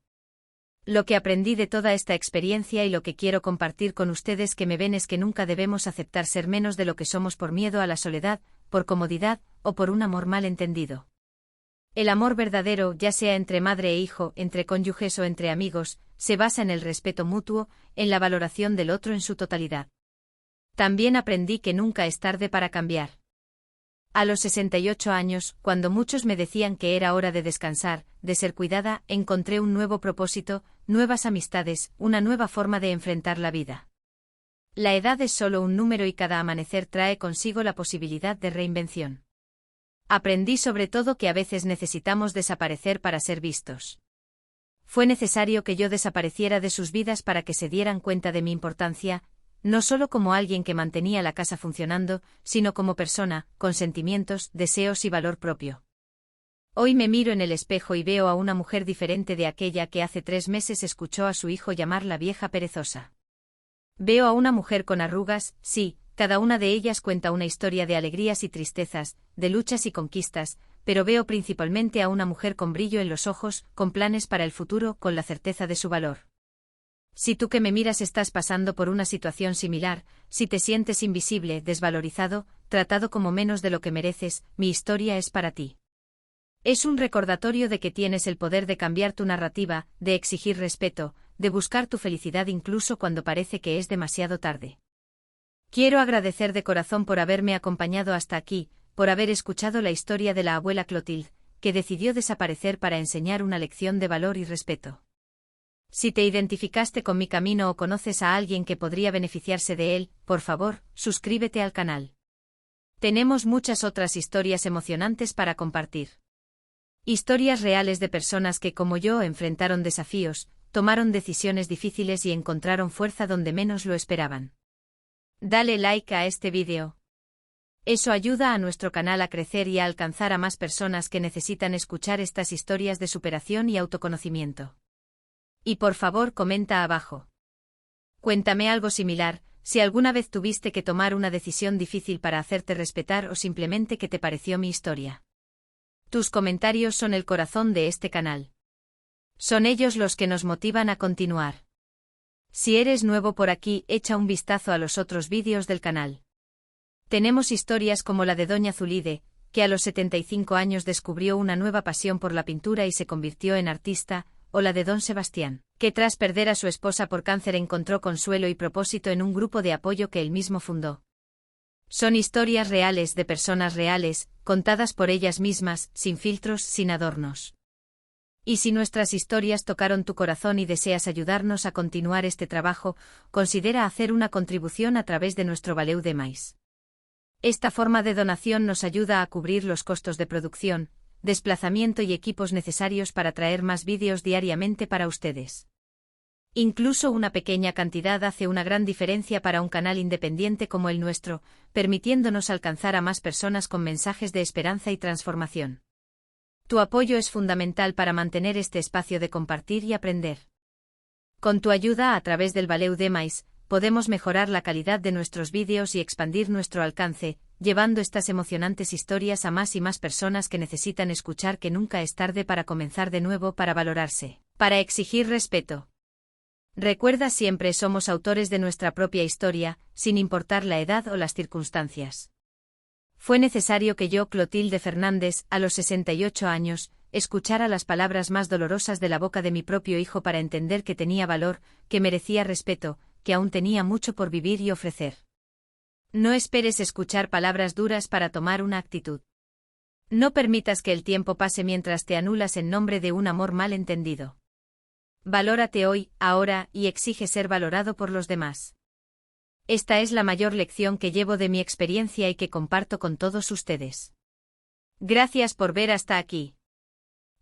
Lo que aprendí de toda esta experiencia y lo que quiero compartir con ustedes que me ven es que nunca debemos aceptar ser menos de lo que somos por miedo a la soledad, por comodidad, o por un amor mal entendido. El amor verdadero, ya sea entre madre e hijo, entre cónyuges o entre amigos, se basa en el respeto mutuo, en la valoración del otro en su totalidad. También aprendí que nunca es tarde para cambiar. A los 68 años, cuando muchos me decían que era hora de descansar, de ser cuidada, encontré un nuevo propósito, nuevas amistades, una nueva forma de enfrentar la vida. La edad es solo un número y cada amanecer trae consigo la posibilidad de reinvención. Aprendí sobre todo que a veces necesitamos desaparecer para ser vistos. Fue necesario que yo desapareciera de sus vidas para que se dieran cuenta de mi importancia, no solo como alguien que mantenía la casa funcionando, sino como persona, con sentimientos, deseos y valor propio. Hoy me miro en el espejo y veo a una mujer diferente de aquella que hace 3 meses escuchó a su hijo llamar la vieja perezosa. Veo a una mujer con arrugas, sí, cada una de ellas cuenta una historia de alegrías y tristezas, de luchas y conquistas, pero veo principalmente a una mujer con brillo en los ojos, con planes para el futuro, con la certeza de su valor. Si tú que me miras estás pasando por una situación similar, si te sientes invisible, desvalorizado, tratado como menos de lo que mereces, mi historia es para ti. Es un recordatorio de que tienes el poder de cambiar tu narrativa, de exigir respeto, de buscar tu felicidad incluso cuando parece que es demasiado tarde. Quiero agradecer de corazón por haberme acompañado hasta aquí, por haber escuchado la historia de la abuela Clotilde, que decidió desaparecer para enseñar una lección de valor y respeto. Si te identificaste con mi camino o conoces a alguien que podría beneficiarse de él, por favor, suscríbete al canal. Tenemos muchas otras historias emocionantes para compartir. Historias reales de personas que, como yo, enfrentaron desafíos, tomaron decisiones difíciles y encontraron fuerza donde menos lo esperaban. Dale like a este vídeo. Eso ayuda a nuestro canal a crecer y a alcanzar a más personas que necesitan escuchar estas historias de superación y autoconocimiento. Y por favor comenta abajo. Cuéntame algo similar, si alguna vez tuviste que tomar una decisión difícil para hacerte respetar o simplemente qué te pareció mi historia. Tus comentarios son el corazón de este canal. Son ellos los que nos motivan a continuar. Si eres nuevo por aquí, echa un vistazo a los otros vídeos del canal. Tenemos historias como la de Doña Zulide, que a los 75 años descubrió una nueva pasión por la pintura y se convirtió en artista, o la de Don Sebastián, que tras perder a su esposa por cáncer encontró consuelo y propósito en un grupo de apoyo que él mismo fundó. Son historias reales de personas reales, contadas por ellas mismas, sin filtros, sin adornos. Y si nuestras historias tocaron tu corazón y deseas ayudarnos a continuar este trabajo, considera hacer una contribución a través de nuestro Valeu Demais. Esta forma de donación nos ayuda a cubrir los costos de producción, desplazamiento y equipos necesarios para traer más vídeos diariamente para ustedes. Incluso una pequeña cantidad hace una gran diferencia para un canal independiente como el nuestro, permitiéndonos alcanzar a más personas con mensajes de esperanza y transformación. Tu apoyo es fundamental para mantener este espacio de compartir y aprender. Con tu ayuda a través del Valeu Demais, podemos mejorar la calidad de nuestros vídeos y expandir nuestro alcance, llevando estas emocionantes historias a más y más personas que necesitan escuchar que nunca es tarde para comenzar de nuevo, para valorarse, para exigir respeto. Recuerda, siempre somos autores de nuestra propia historia, sin importar la edad o las circunstancias. Fue necesario que yo, Clotilde Fernández, a los 68 años, escuchara las palabras más dolorosas de la boca de mi propio hijo para entender que tenía valor, que merecía respeto, que aún tenía mucho por vivir y ofrecer. No esperes escuchar palabras duras para tomar una actitud. No permitas que el tiempo pase mientras te anulas en nombre de un amor mal entendido. Valórate hoy, ahora, y exige ser valorado por los demás. Esta es la mayor lección que llevo de mi experiencia y que comparto con todos ustedes. Gracias por ver hasta aquí.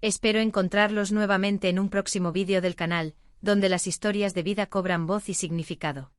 Espero encontrarlos nuevamente en un próximo vídeo del canal, donde las historias de vida cobran voz y significado.